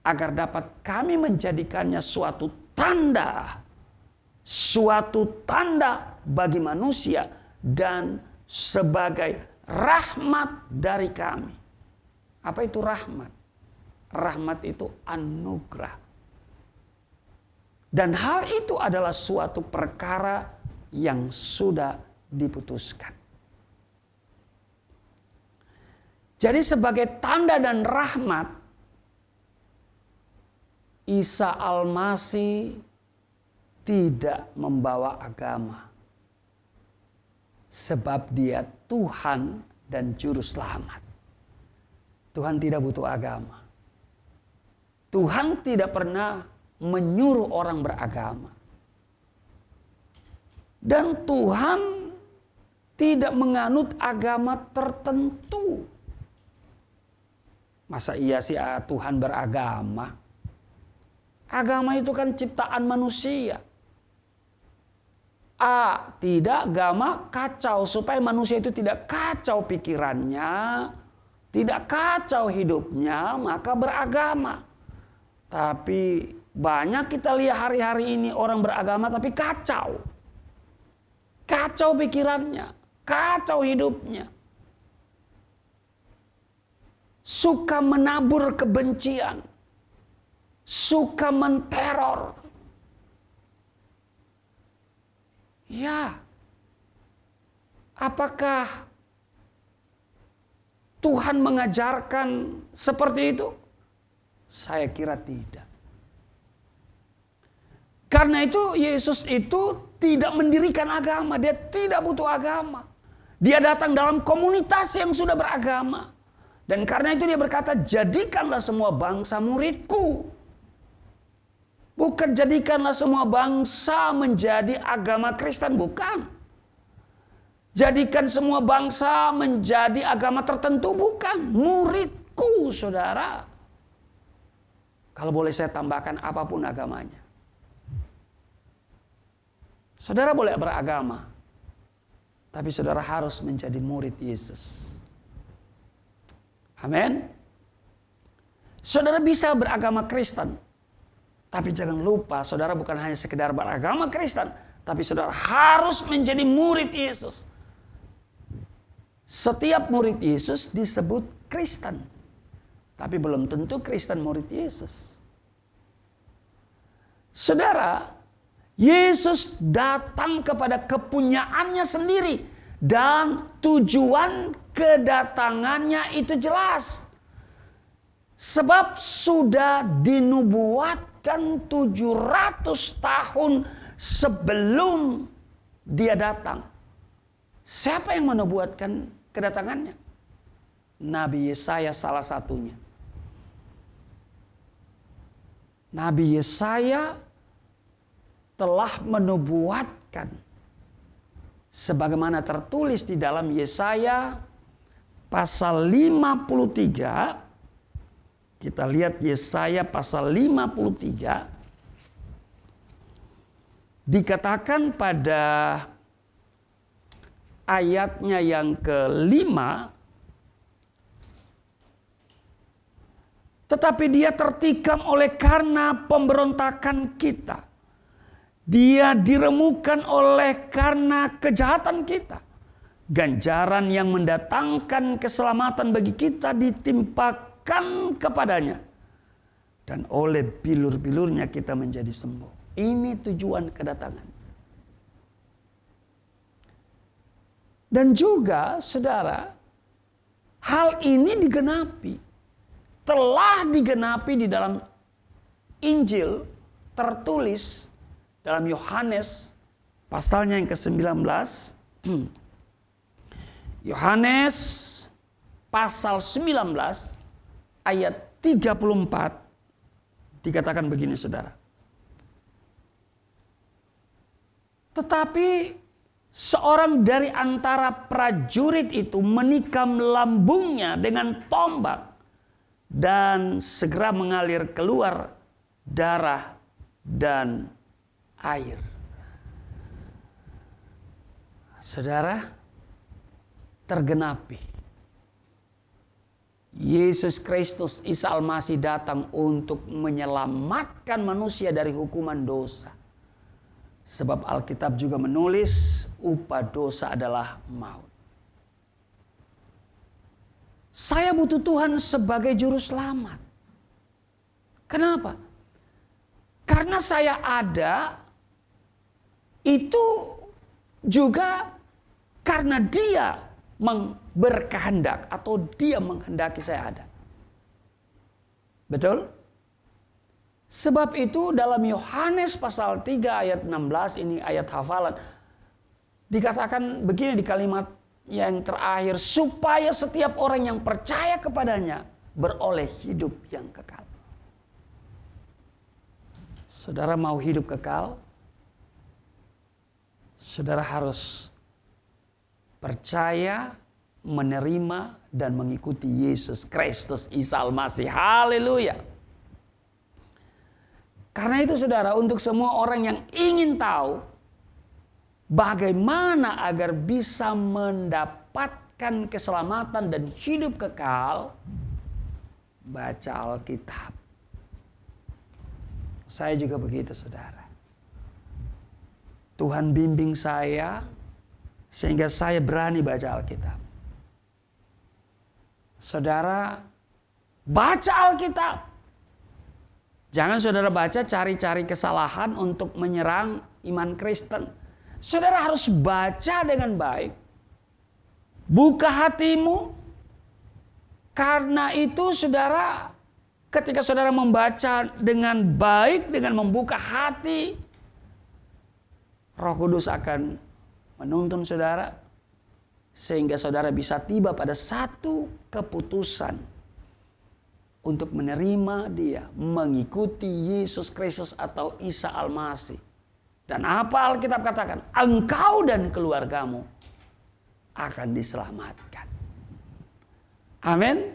agar dapat kami menjadikannya suatu tanda bagi manusia dan sebagai rahmat dari kami. Apa itu rahmat? Rahmat itu anugerah. Dan hal itu adalah suatu perkara yang sudah diputuskan. Jadi sebagai tanda dan rahmat, Isa Al-Masih tidak membawa agama. Sebab Dia Tuhan dan Juru Selamat. Tuhan tidak butuh agama. Tuhan tidak pernah menyuruh orang beragama. Dan Tuhan tidak menganut agama tertentu. Masa iya sih Tuhan beragama? Agama itu kan ciptaan manusia. Tidak, agama kacau supaya manusia itu tidak kacau pikirannya, tidak kacau hidupnya, maka beragama. Tapi banyak kita lihat hari-hari ini orang beragama tapi kacau. Kacau pikirannya, kacau hidupnya. Suka menabur kebencian, suka menteror. Ya, apakah Tuhan mengajarkan seperti itu? Saya kira tidak. Karena itu Yesus itu tidak mendirikan agama. Dia tidak butuh agama. Dia datang dalam komunitas yang sudah beragama. Dan karena itu dia berkata, jadikanlah semua bangsa muridku. Bukan jadikanlah semua bangsa menjadi agama Kristen, bukan. Jadikan semua bangsa menjadi agama tertentu, bukan. Muridku, saudara. Kalau boleh saya tambahkan, apapun agamanya. Saudara boleh beragama, tapi saudara harus menjadi murid Yesus. Amin. Saudara bisa beragama Kristen, tapi jangan lupa saudara bukan hanya sekedar beragama Kristen, tapi saudara harus menjadi murid Yesus. Setiap murid Yesus disebut Kristen, tapi belum tentu Kristen murid Yesus. Saudara, Yesus datang kepada kepunyaannya sendiri. Dan tujuan kedatangannya itu jelas. Sebab sudah dinubuatkan 700 tahun sebelum dia datang. Siapa yang menubuatkan kedatangannya? Nabi Yesaya salah satunya. Nabi Yesaya telah menubuatkan sebagaimana tertulis di dalam Yesaya pasal 53. Kita lihat Yesaya pasal 53. Dikatakan pada ayatnya yang kelima, tetapi dia tertikam oleh karena pemberontakan kita. Dia diremukkan oleh karena kejahatan kita. Ganjaran yang mendatangkan keselamatan bagi kita ditimpakan kepadanya. Dan oleh bilur-bilurnya kita menjadi sembuh. Ini tujuan kedatangan. Dan juga saudara, hal ini digenapi. Telah digenapi di dalam Injil tertulis dalam Yohanes pasalnya yang ke-19. Yohanes pasal 19 ayat 34 dikatakan begini saudara. Tetapi seorang dari antara prajurit itu menikam lambungnya dengan tombak dan segera mengalir keluar darah dan air. Saudara, tergenapi. Yesus Kristus Isa Al-Masih datang untuk menyelamatkan manusia dari hukuman dosa. Sebab Alkitab juga menulis upah dosa adalah maut. Saya butuh Tuhan sebagai juru selamat. Kenapa? Karena saya ada itu juga karena Dia berkehendak atau Dia menghendaki saya ada. Betul? Sebab itu dalam Yohanes pasal 3 ayat 16, ini ayat hafalan, dikatakan begini di kalimat yang terakhir, supaya setiap orang yang percaya kepadanya beroleh hidup yang kekal. Saudara mau hidup kekal? Saudara harus percaya, menerima, dan mengikuti Yesus Kristus Isa Al-Masih. Haleluya. Karena itu saudara, untuk semua orang yang ingin tahu bagaimana agar bisa mendapatkan keselamatan dan hidup kekal, baca Alkitab. Saya juga begitu saudara. Tuhan bimbing saya sehingga saya berani baca Alkitab. Saudara, baca Alkitab. Jangan saudara baca cari-cari kesalahan untuk menyerang iman Kristen. Saudara harus baca dengan baik. Buka hatimu. Karena itu saudara, ketika saudara membaca dengan baik, dengan membuka hati, Roh Kudus akan menuntun saudara. Sehingga saudara bisa tiba pada satu keputusan untuk menerima Dia, mengikuti Yesus Kristus atau Isa Al-Masih. Dan apa Alkitab katakan? Engkau dan keluargamu akan diselamatkan. Amin.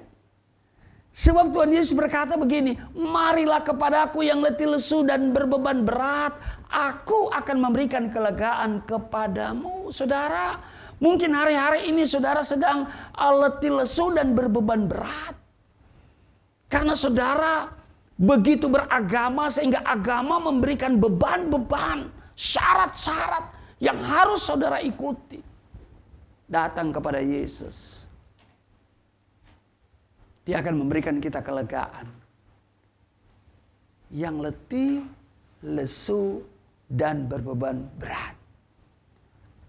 Sebab Tuhan Yesus berkata begini, marilah kepadaku yang letih lesu dan berbeban berat, aku akan memberikan kelegaan kepadamu. Saudara, mungkin hari-hari ini saudara sedang letih lesu dan berbeban berat. Karena saudara begitu beragama sehingga agama memberikan beban-beban, syarat-syarat yang harus saudara ikuti. Datang kepada Yesus. Dia akan memberikan kita kelegaan. Yang letih, lesu, dan berbeban berat.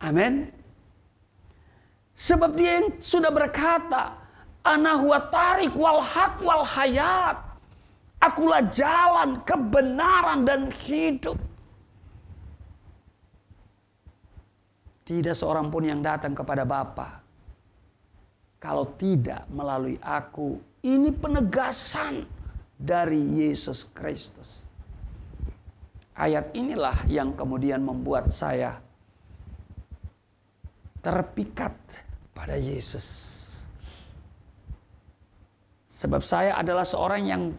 Amin. Sebab Dia yang sudah berkata, Ana huwa tarik wal haq wal hayat. Akulah jalan, kebenaran, dan hidup. Tidak seorang pun yang datang kepada Bapa kalau tidak melalui aku. Ini penegasan dari Yesus Kristus. Ayat inilah yang kemudian membuat saya terpikat pada Yesus. Sebab saya adalah seorang yang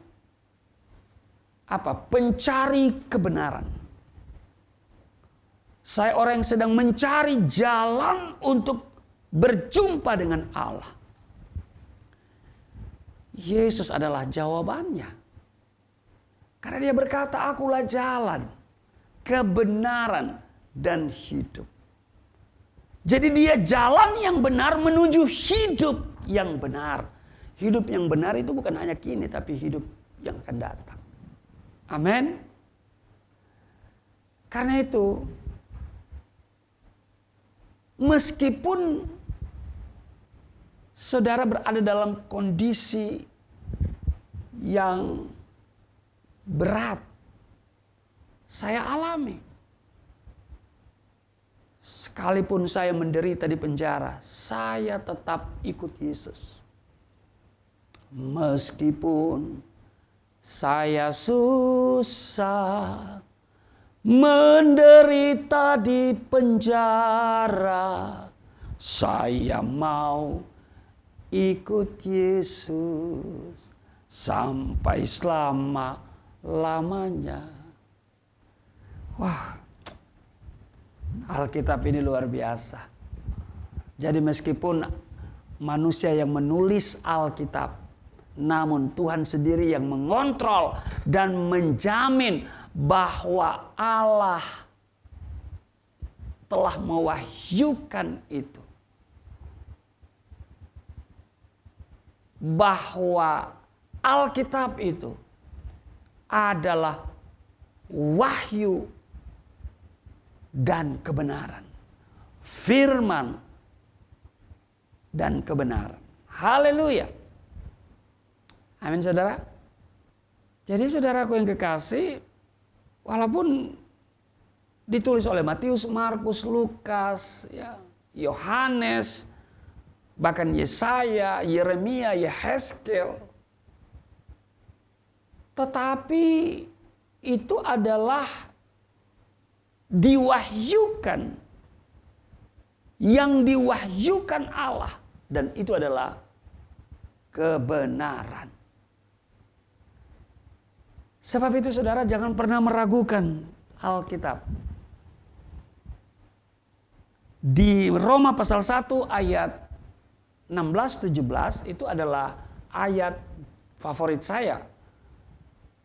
pencari kebenaran. Saya orang yang sedang mencari jalan untuk berjumpa dengan Allah. Yesus adalah jawabannya. Karena dia berkata, akulah jalan, kebenaran, dan hidup. Jadi dia jalan yang benar menuju hidup yang benar. Hidup yang benar itu bukan hanya kini, tapi hidup yang akan datang. Amin. Karena itu, meskipun saudara berada dalam kondisi yang berat, saya alami. Sekalipun saya menderita di penjara, saya tetap ikut Yesus. Meskipun saya susah, menderita di penjara, saya mau ikut Yesus sampai selama-lamanya. Wah, Alkitab ini luar biasa. Jadi meskipun manusia yang menulis Alkitab, namun Tuhan sendiri yang mengontrol dan menjamin bahwa Allah telah mewahyukan itu. Bahwa Alkitab itu adalah wahyu dan kebenaran. Firman dan kebenaran. Haleluya. Amin saudara. Jadi saudaraku yang kekasih, walaupun ditulis oleh Matius, Markus, Lukas, Yohanes, bahkan Yesaya, Yeremia, Yehezkel, tetapi itu adalah diwahyukan, yang diwahyukan Allah, dan itu adalah kebenaran. Sebab itu saudara jangan pernah meragukan Alkitab. Di Roma pasal 1 ayat 16-17 itu adalah ayat favorit saya.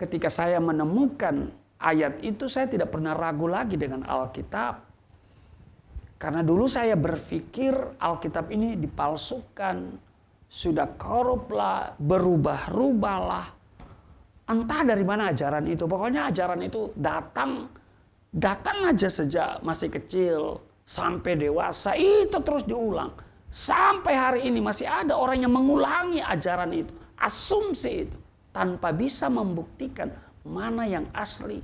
Ketika saya menemukan ayat itu, saya tidak pernah ragu lagi dengan Alkitab. Karena dulu saya berpikir Alkitab ini dipalsukan, sudah korup lah, berubah-rubah lah. Entah dari mana ajaran itu. Pokoknya ajaran itu datang aja sejak masih kecil sampai dewasa, itu terus diulang. Sampai hari ini masih ada orang yang mengulangi ajaran itu, asumsi itu, tanpa bisa membuktikan mana yang asli.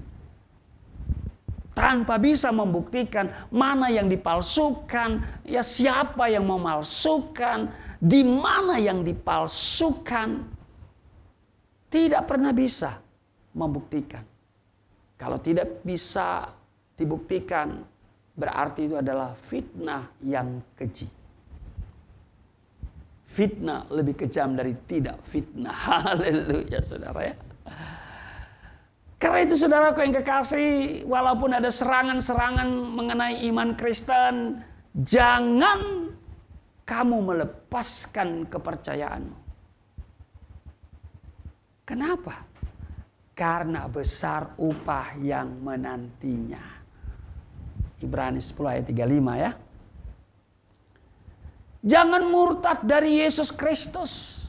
Tanpa bisa membuktikan mana yang dipalsukan, siapa yang memalsukan, di mana yang dipalsukan. Tidak pernah bisa membuktikan. Kalau tidak bisa dibuktikan, berarti itu adalah fitnah yang keji. Fitnah lebih kejam dari tidak fitnah. Haleluya saudara ya. Karena itu saudaraku yang kekasih, walaupun ada serangan-serangan mengenai iman Kristen, jangan kamu melepaskan kepercayaanmu. Kenapa? Karena besar upah yang menantinya. Ibrani 10 ayat 35 ya. Jangan murtad dari Yesus Kristus.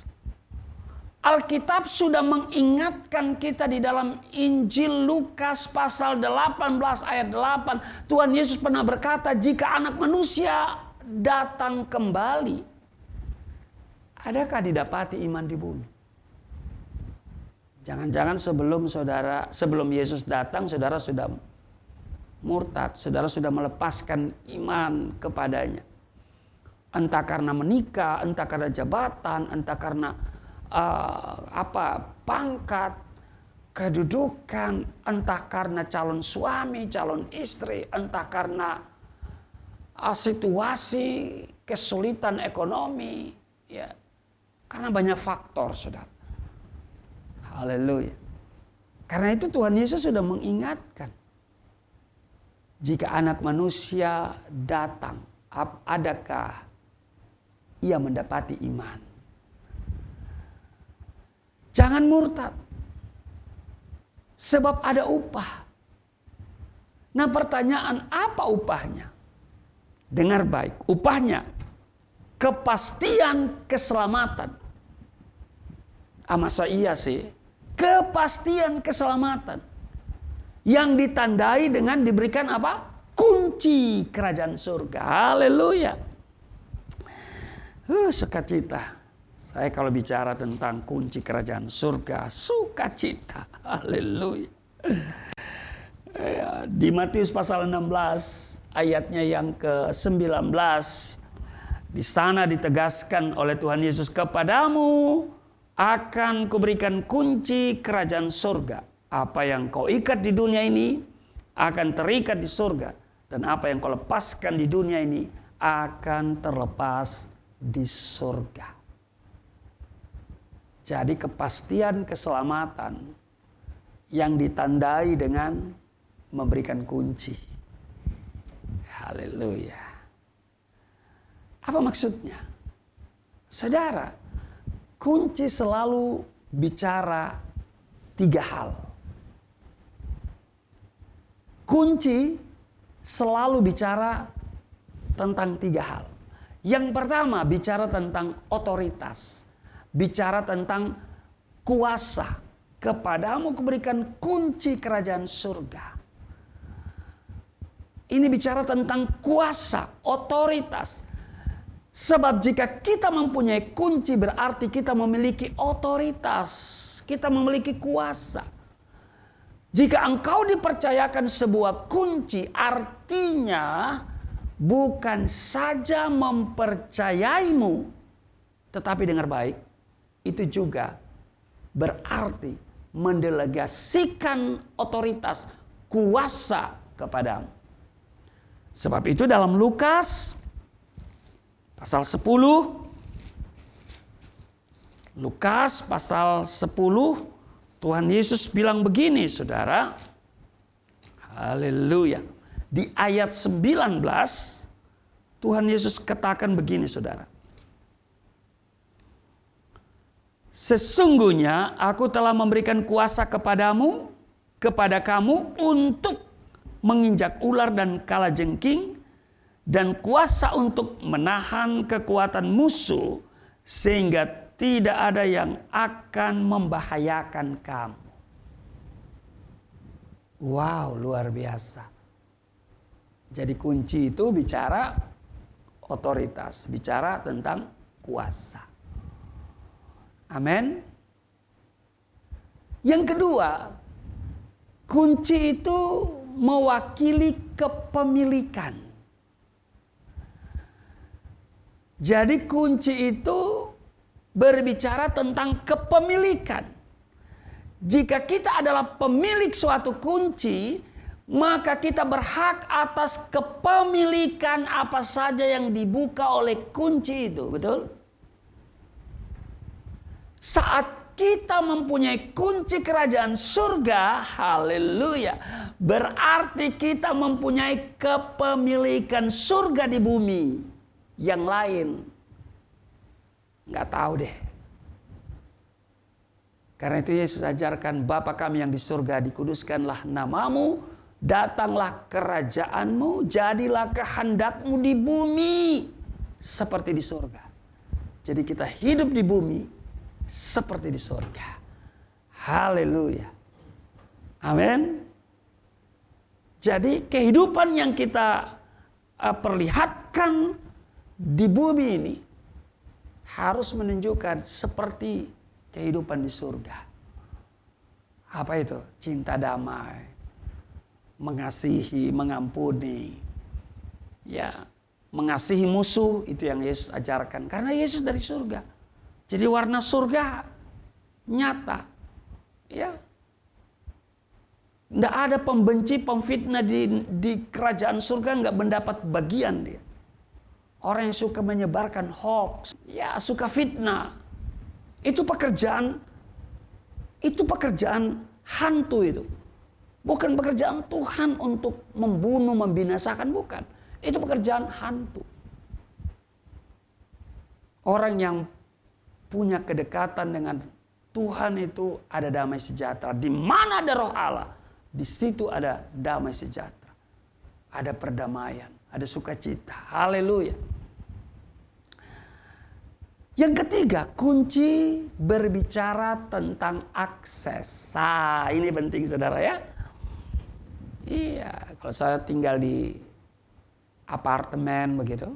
Alkitab sudah mengingatkan kita di dalam Injil Lukas pasal 18 ayat 8. Tuhan Yesus pernah berkata, jika anak manusia datang kembali, adakah didapati iman di bumi? Jangan-jangan sebelum Yesus datang, saudara sudah murtad, saudara sudah melepaskan iman kepadanya. Entah karena menikah, entah karena jabatan, entah karena pangkat, kedudukan, entah karena calon suami, calon istri, entah karena situasi kesulitan ekonomi, ya. Karena banyak faktor, saudara. Haleluya. Karena itu Tuhan Yesus sudah mengingatkan. Jika anak manusia datang, adakah ia mendapati iman? Jangan murtad. Sebab ada upah. Nah, pertanyaan, apa upahnya? Dengar baik, upahnya kepastian keselamatan. Masa iya sih? Kepastian keselamatan yang ditandai dengan diberikan apa? Kunci kerajaan surga. Haleluya. Sukacita. Saya kalau bicara tentang kunci kerajaan surga, sukacita. Haleluya. Di Matius pasal 16 ayatnya yang ke-19, di sana ditegaskan oleh Tuhan Yesus, kepadamu akan kuberikan kunci kerajaan surga. Apa yang kau ikat di dunia ini akan terikat di surga. Dan apa yang kau lepaskan di dunia ini akan terlepas di surga. Jadi kepastian keselamatan yang ditandai dengan memberikan kunci. Haleluya. Apa maksudnya? Saudara, kunci selalu bicara 3 hal. Kunci selalu bicara tentang 3 hal. Yang pertama bicara tentang otoritas. Bicara tentang kuasa. Kepadamu kuberikan kunci kerajaan surga. Ini bicara tentang kuasa, otoritas. Sebab jika kita mempunyai kunci berarti kita memiliki otoritas. Kita memiliki kuasa. Jika engkau dipercayakan sebuah kunci artinya bukan saja mempercayaimu. Tetapi dengar baik, itu juga berarti mendelegasikan otoritas, kuasa kepadamu. Sebab itu dalam Lukas pasal 10, Lukas pasal 10, Tuhan Yesus bilang begini, saudara. Haleluya. Di ayat 19, Tuhan Yesus katakan begini, saudara. Sesungguhnya aku telah memberikan kuasa kepada kamu untuk menginjak ular dan kalajengking, dan kuasa untuk menahan kekuatan musuh sehingga tidak ada yang akan membahayakan kamu. Wow, luar biasa. Jadi kunci itu bicara otoritas, bicara tentang kuasa. Amin. Yang kedua, kunci itu mewakili kepemilikan. Jadi kunci itu berbicara tentang kepemilikan. Jika kita adalah pemilik suatu kunci, maka kita berhak atas kepemilikan apa saja yang dibuka oleh kunci itu, betul? Saat kita mempunyai kunci kerajaan surga, haleluya, berarti kita mempunyai kepemilikan surga di bumi. Yang lain nggak tahu deh. Karena itu Yesus ajarkan, Bapa kami yang di surga, dikuduskanlah namamu, datanglah kerajaanmu, jadilah kehendakmu di bumi seperti di surga. Jadi kita hidup di bumi seperti di surga. Haleluya. Amin. Jadi kehidupan yang kita perlihatkan di bumi ini harus menunjukkan seperti kehidupan di surga. Apa itu? Cinta damai, mengasihi, mengampuni. Ya, mengasihi musuh itu yang Yesus ajarkan. Karena Yesus dari surga. Jadi warna surga nyata. Ya. Tidak ada pembenci, pemfitnah di kerajaan surga nggak mendapat bagian dia. Orang yang suka menyebarkan hoax, ya suka fitnah. Itu pekerjaan hantu itu. Bukan pekerjaan Tuhan untuk membunuh, membinasakan, bukan. Itu pekerjaan hantu. Orang yang punya kedekatan dengan Tuhan itu ada damai sejahtera. Di mana ada roh Allah, di situ ada damai sejahtera. Ada perdamaian, ada sukacita. Haleluya. Yang ketiga, kunci berbicara tentang akses. Nah, ini penting saudara ya. Iya, kalau saya tinggal di apartemen begitu,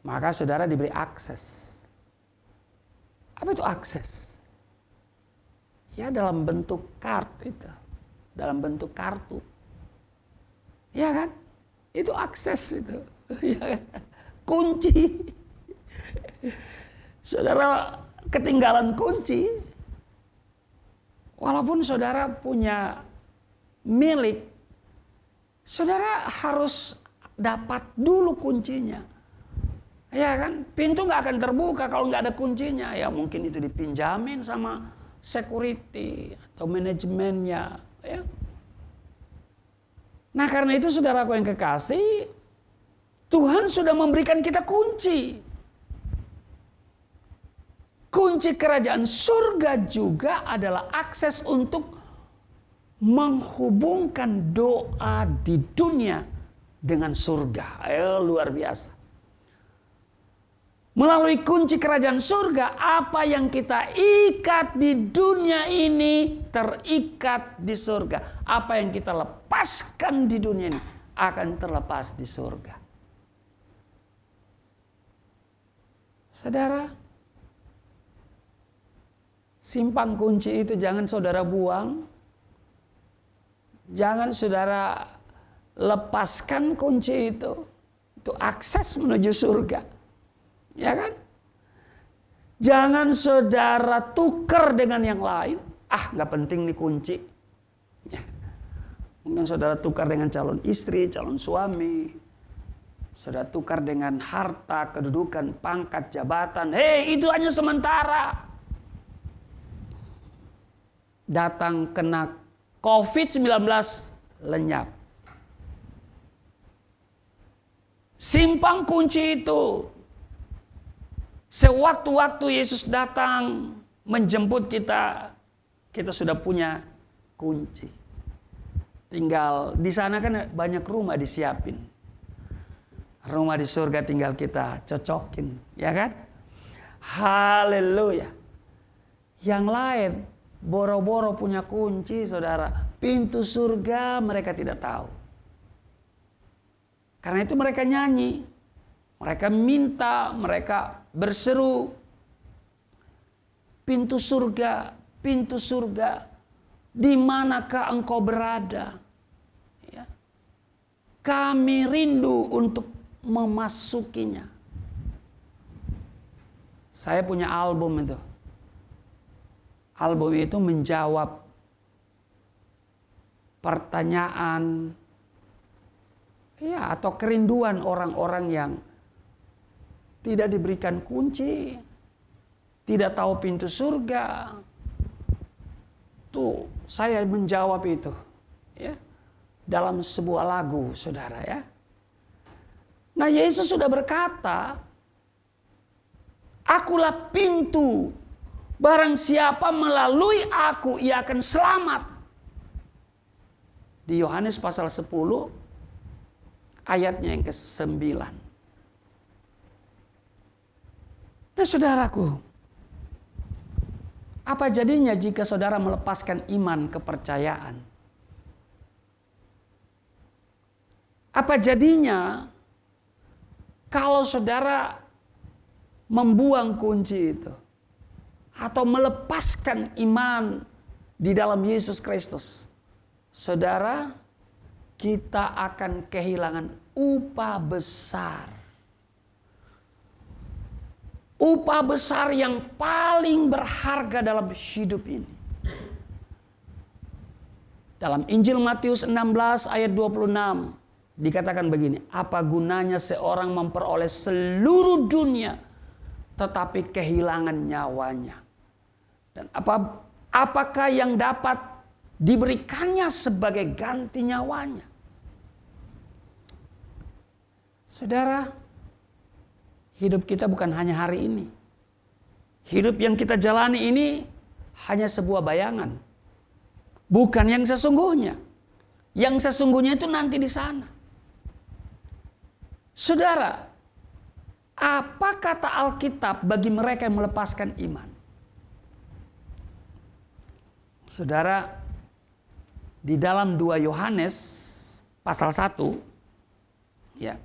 maka saudara diberi akses. Apa itu akses? Ya dalam bentuk itu, dalam bentuk kartu. Ya kan? Itu akses itu. Ya kan? Kunci. Saudara ketinggalan kunci, walaupun saudara punya milik, saudara harus dapat dulu kuncinya. Ya kan? Pintu nggak akan terbuka kalau nggak ada kuncinya. Ya mungkin itu dipinjamin sama security atau manajemennya. Ya. Nah karena itu saudaraku yang kekasih, Tuhan sudah memberikan kita kunci. Kunci kerajaan surga juga adalah akses untuk menghubungkan doa di dunia dengan surga. Luar biasa. Melalui kunci kerajaan surga, apa yang kita ikat di dunia ini terikat di surga. Apa yang kita lepaskan di dunia ini akan terlepas di surga. Saudara, simpan kunci itu jangan saudara buang. Jangan saudara lepaskan kunci itu. Itu akses menuju surga. Ya kan? Jangan saudara tukar dengan yang lain. Gak penting nih kunci. Ya. Mungkin saudara tukar dengan calon istri, calon suami. Saudara tukar dengan harta, kedudukan, pangkat, jabatan. Itu hanya sementara. Datang kena COVID-19 lenyap. Simpan kunci itu. Sewaktu-waktu Yesus datang menjemput kita, kita sudah punya kunci. Tinggal di sana kan banyak rumah disiapin. Rumah di surga tinggal kita cocokin, ya kan? Haleluya. Yang lain boro-boro punya kunci, saudara. Pintu surga mereka tidak tahu. Karena itu mereka nyanyi. Mereka minta, mereka berseru. Pintu surga, di manakah engkau berada? Ya. Kami rindu untuk memasukinya. Saya punya album itu. Album itu menjawab pertanyaan atau kerinduan orang-orang yang tidak diberikan kunci, tidak tahu pintu surga. Tuh, saya menjawab itu ya dalam sebuah lagu, saudara ya. Nah, Yesus sudah berkata, "Akulah pintu. Barang siapa melalui aku, ia akan selamat." Di Yohanes pasal 10 ayatnya yang ke-9. Nah, saudaraku, apa jadinya jika saudara melepaskan iman kepercayaan? Apa jadinya kalau saudara membuang kunci itu? Atau melepaskan iman di dalam Yesus Kristus? Saudara kita akan kehilangan upah besar. Upah besar yang paling berharga dalam hidup ini. Dalam Injil Matius 16 ayat 26 dikatakan begini, apa gunanya seorang memperoleh seluruh dunia tetapi kehilangan nyawanya? Dan apakah yang dapat diberikannya sebagai ganti nyawanya? Saudara, hidup kita bukan hanya hari ini. Hidup yang kita jalani ini hanya sebuah bayangan. Bukan yang sesungguhnya. Yang sesungguhnya itu nanti di sana. Saudara, apa kata Alkitab bagi mereka yang melepaskan iman? Saudara, di dalam 2 Yohanes pasal 1, ya,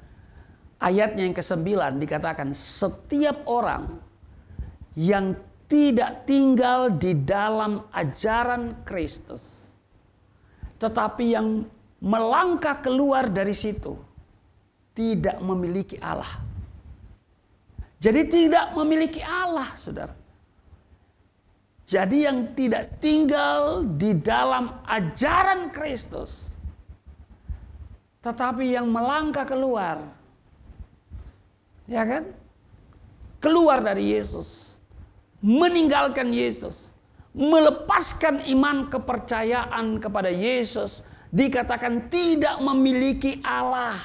ayatnya yang ke-9 dikatakan, setiap orang yang tidak tinggal di dalam ajaran Kristus, tetapi yang melangkah keluar dari situ, tidak memiliki Allah. Jadi tidak memiliki Allah, saudara. Jadi yang tidak tinggal di dalam ajaran Kristus, tetapi yang melangkah keluar, ya kan? Keluar dari Yesus, meninggalkan Yesus, melepaskan iman kepercayaan kepada Yesus, dikatakan tidak memiliki Allah.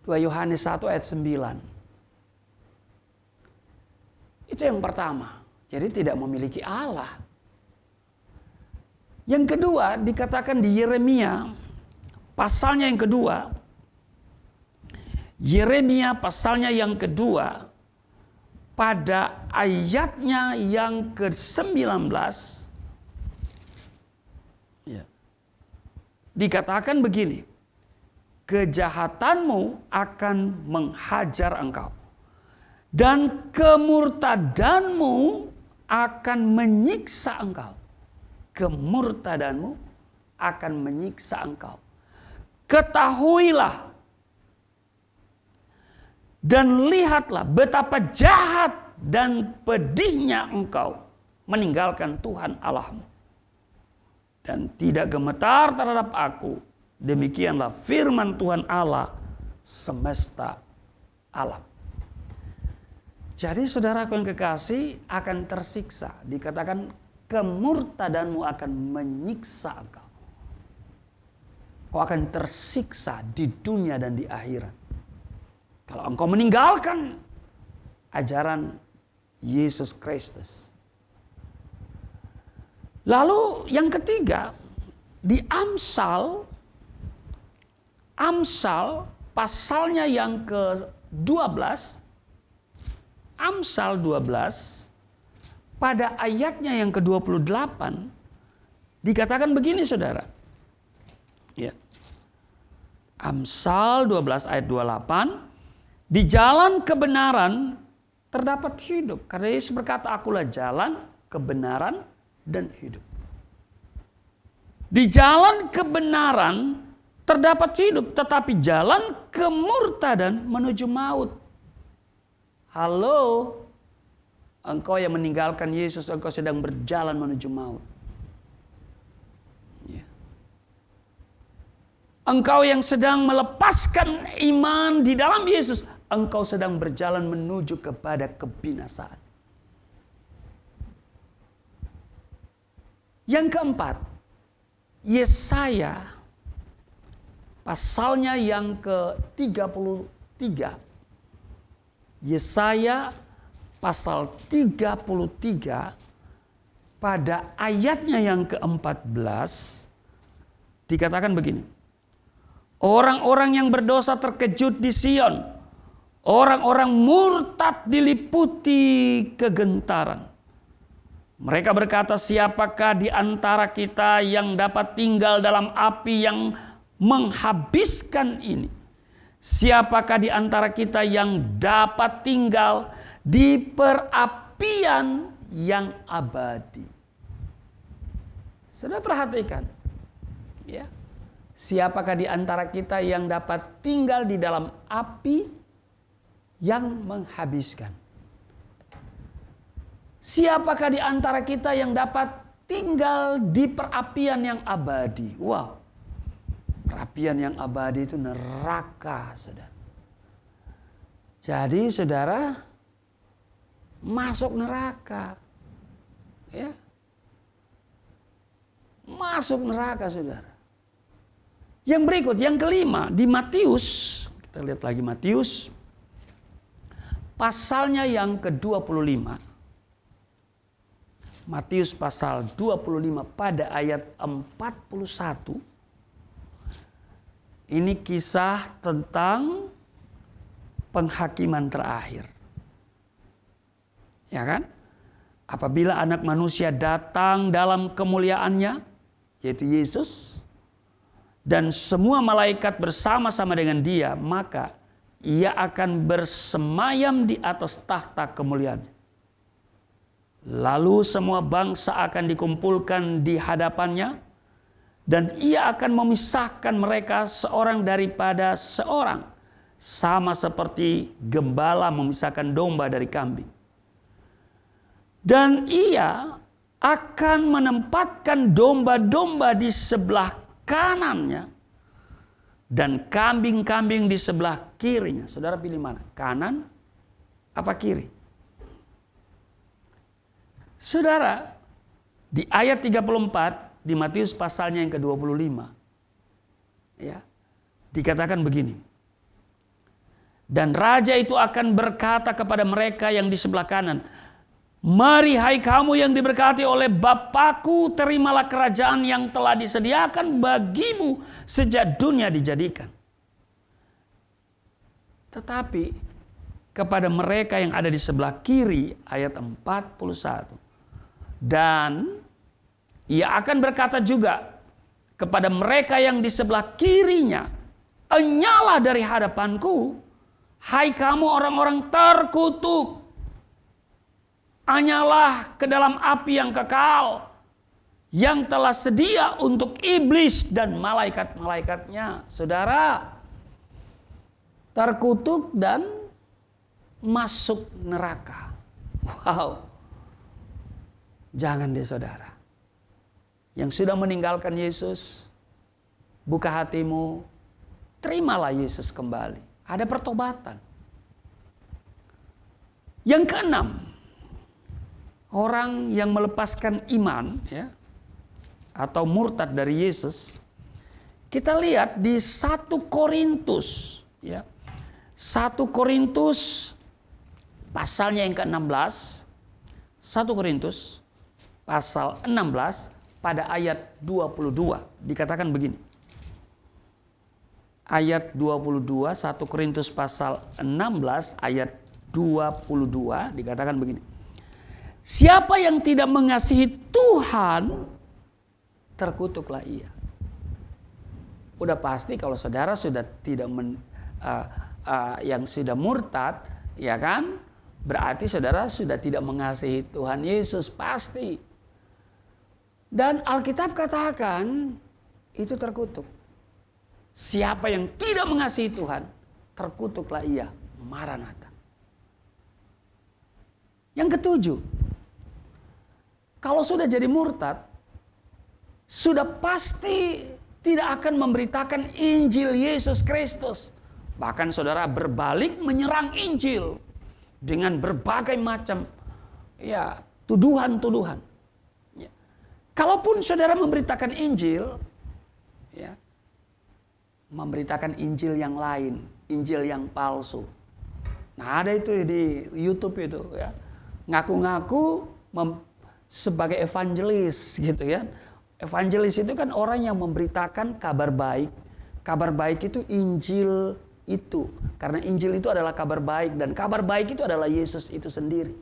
2 Yohanes 1 ayat 9. Itu yang pertama. Jadi tidak memiliki Allah. Yang kedua dikatakan di Yeremia pasalnya yang kedua. Yeremia pasalnya yang kedua pada ayatnya yang ke-19 ya, dikatakan begini, kejahatanmu akan menghajar engkau dan kemurtadanmu akan menyiksa engkau. Kemurtadanmu akan menyiksa engkau. Ketahuilah dan lihatlah betapa jahat dan pedihnya engkau meninggalkan Tuhan Allahmu dan tidak gemetar terhadap aku. Demikianlah firman Tuhan Allah semesta alam. Jadi saudaraku yang kekasih akan tersiksa. Dikatakan kemurtadanmu akan menyiksa engkau. Kau akan tersiksa di dunia dan di akhirat. Kalau engkau meninggalkan ajaran Yesus Kristus. Lalu yang ketiga, di Amsal pasalnya yang ke-12, Amsal 12 pada ayatnya yang ke-28 dikatakan begini saudara. Ya. Amsal 12 ayat 28, di jalan kebenaran terdapat hidup. Karena Yesus berkata, akulah jalan, kebenaran, dan hidup. Di jalan kebenaran terdapat hidup, tetapi jalan kemurtadan menuju maut. Halo, engkau yang meninggalkan Yesus, engkau sedang berjalan menuju maut. Ya. Engkau yang sedang melepaskan iman di dalam Yesus, engkau sedang berjalan menuju kepada kebinasaan. Yang keempat, Yesaya pasalnya yang ke-33. Yesaya pasal 33 pada ayatnya yang ke-14 dikatakan begini. Orang-orang yang berdosa terkejut di Sion. Orang-orang murtad diliputi kegentaran. Mereka berkata, siapakah di antara kita yang dapat tinggal dalam api yang menghabiskan ini? Siapakah di antara kita yang dapat tinggal di perapian yang abadi? Sudah perhatikan. Ya. Siapakah di antara kita yang dapat tinggal di dalam api yang menghabiskan? Siapakah di antara kita yang dapat tinggal di perapian yang abadi? Wow. Perapian yang abadi itu neraka, saudara. Jadi saudara masuk neraka. Ya. Masuk neraka, saudara. Yang berikut, yang kelima, di Matius. Kita lihat lagi Matius. Pasalnya yang ke-25. Matius pasal 25 pada ayat 41. Ini kisah tentang penghakiman terakhir. Ya kan? Apabila anak manusia datang dalam kemuliaannya, yaitu Yesus, dan semua malaikat bersama-sama dengan dia, maka ia akan bersemayam di atas tahta kemuliaannya. Lalu semua bangsa akan dikumpulkan di hadapannya, dan ia akan memisahkan mereka seorang daripada seorang, sama seperti gembala memisahkan domba dari kambing. Dan ia akan menempatkan domba-domba di sebelah kanannya dan kambing-kambing di sebelah kirinya. Saudara pilih mana? Kanan apa kiri? Saudara, di ayat 34 di Matius pasalnya yang ke-25, ya, dikatakan begini. Dan raja itu akan berkata kepada mereka yang di sebelah kanan, "Mari hai kamu yang diberkati oleh Bapakku, terimalah kerajaan yang telah disediakan bagimu sejak dunia dijadikan." Tetapi kepada mereka yang ada di sebelah kiri, ayat 41. Dan ia akan berkata juga kepada mereka yang di sebelah kirinya, "Enyalah dari hadapanku, hai kamu orang-orang terkutuk. Anyalah ke dalam api yang kekal, yang telah sedia untuk iblis dan malaikat-malaikatnya." Saudara, terkutuk dan masuk neraka. Wow. Jangan deh saudara. Yang sudah meninggalkan Yesus, buka hatimu, terimalah Yesus kembali. Ada pertobatan. Yang keenam, orang yang melepaskan iman, ya, atau murtad dari Yesus, kita lihat di 1 Korintus, ya. 1 Korintus pasalnya yang ke-16, 1 Korintus pasal 16 pada ayat 22 dikatakan begini. Ayat 22, 1 Korintus pasal 16 ayat 22 dikatakan begini. Siapa yang tidak mengasihi Tuhan, terkutuklah ia. Udah pasti kalau saudara sudah tidak yang sudah murtad, ya kan? Berarti saudara sudah tidak mengasihi Tuhan Yesus, pasti. Dan Alkitab katakan itu terkutuk. Siapa yang tidak mengasihi Tuhan, terkutuklah ia. Maranatha. Yang ketujuh, kalau sudah jadi murtad, sudah pasti tidak akan memberitakan Injil Yesus Kristus. Bahkan saudara berbalik menyerang Injil dengan berbagai macam, ya, tuduhan-tuduhan. Ya. Kalaupun saudara memberitakan Injil, ya, memberitakan Injil yang lain, Injil yang palsu. Nah, ada itu di YouTube itu, ya. Ngaku-ngaku sebagai evangelis gitu ya. Evangelis itu kan orang yang memberitakan kabar baik. Kabar baik itu Injil itu. Karena Injil itu adalah kabar baik dan kabar baik itu adalah Yesus itu sendiri.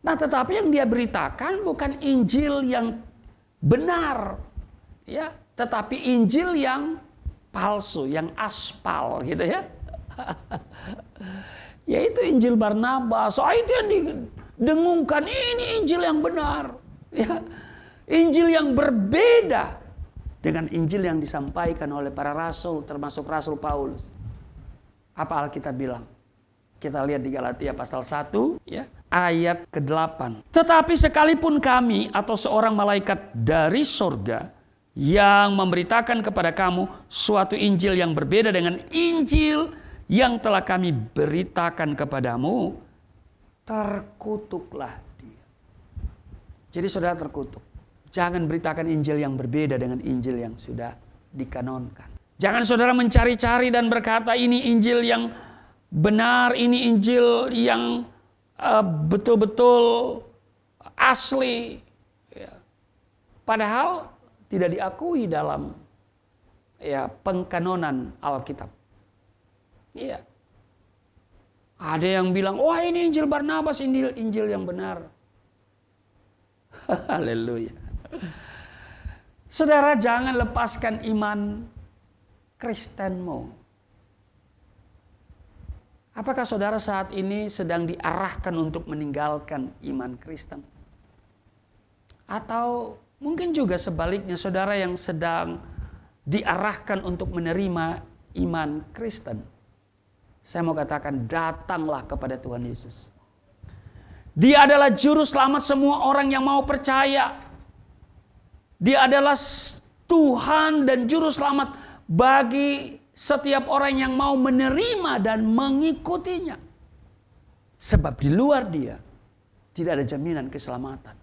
Nah, tetapi yang dia beritakan bukan Injil yang benar, ya, tetapi Injil yang palsu, yang aspal gitu ya. Yaitu Injil Barnabas. So itu yang didengungkan, ini Injil yang benar, ya. Injil yang berbeda dengan Injil yang disampaikan oleh para rasul, termasuk Rasul Paulus. Apa Alkitab bilang? Kita lihat di Galatia pasal 1 ya, ayat ke-8. Tetapi sekalipun kami atau seorang malaikat dari sorga yang memberitakan kepada kamu suatu Injil yang berbeda dengan Injil yang telah kami beritakan kepadamu, terkutuklah dia. Jadi saudara terkutuk. Jangan beritakan Injil yang berbeda dengan Injil yang sudah dikanonkan. Jangan saudara mencari-cari dan berkata ini Injil yang benar, ini Injil yang betul-betul asli. Ya. Padahal tidak diakui dalam pengkanonan Alkitab. Iya. Ada yang bilang, wah ini Injil Barnabas, Injil yang benar. Haleluya. Saudara, jangan lepaskan iman Kristenmu. Apakah saudara saat ini sedang diarahkan untuk meninggalkan iman Kristen? Atau mungkin juga sebaliknya saudara yang sedang diarahkan untuk menerima iman Kristen? Saya mau katakan, datanglah kepada Tuhan Yesus. Dia adalah juru selamat semua orang yang mau percaya. Dia adalah Tuhan dan juru selamat bagi setiap orang yang mau menerima dan mengikutinya. Sebab di luar dia tidak ada jaminan keselamatan.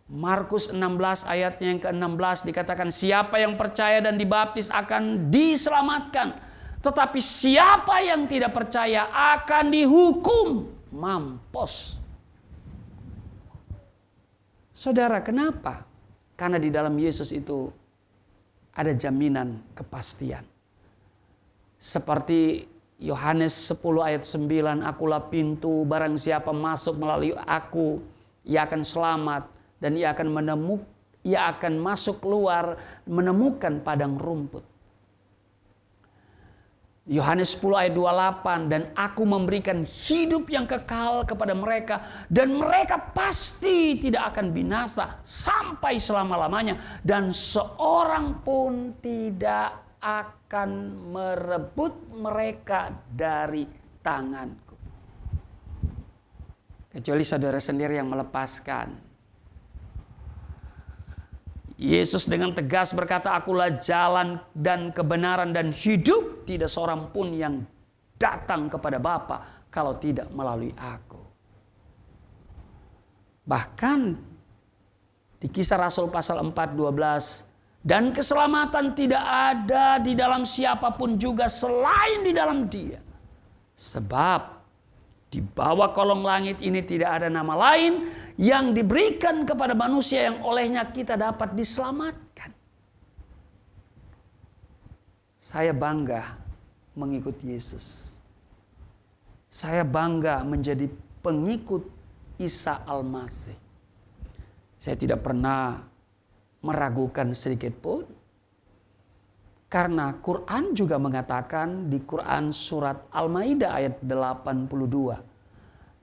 Markus 16 ayatnya yang ke-16 dikatakan, siapa yang percaya dan dibaptis akan diselamatkan. Tetapi siapa yang tidak percaya akan dihukum mampus. Saudara, kenapa? Karena di dalam Yesus itu ada jaminan kepastian. Seperti Yohanes 10 ayat 9, akulah pintu, barang siapa masuk melalui aku, ia akan selamat dan ia akan masuk keluar menemukan padang rumput. Yohanes 10 ayat 28, dan aku memberikan hidup yang kekal kepada mereka dan mereka pasti tidak akan binasa sampai selama-lamanya dan seorang pun tidak akan merebut mereka dari tanganku. Kecuali saudara sendiri yang melepaskan. Yesus dengan tegas berkata, akulah jalan dan kebenaran dan hidup. Tidak seorang pun yang datang kepada Bapa kalau tidak melalui aku. Bahkan di Kisah Rasul pasal 4:12, dan keselamatan tidak ada di dalam siapapun juga selain di dalam Dia. Sebab di bawah kolong langit ini tidak ada nama lain yang diberikan kepada manusia yang olehnya kita dapat diselamatkan. Saya bangga mengikut Yesus. Saya bangga menjadi pengikut Isa Al-Masih. Saya tidak pernah meragukan sedikit pun. Karena Quran juga mengatakan di Quran surat Al-Maidah ayat 82.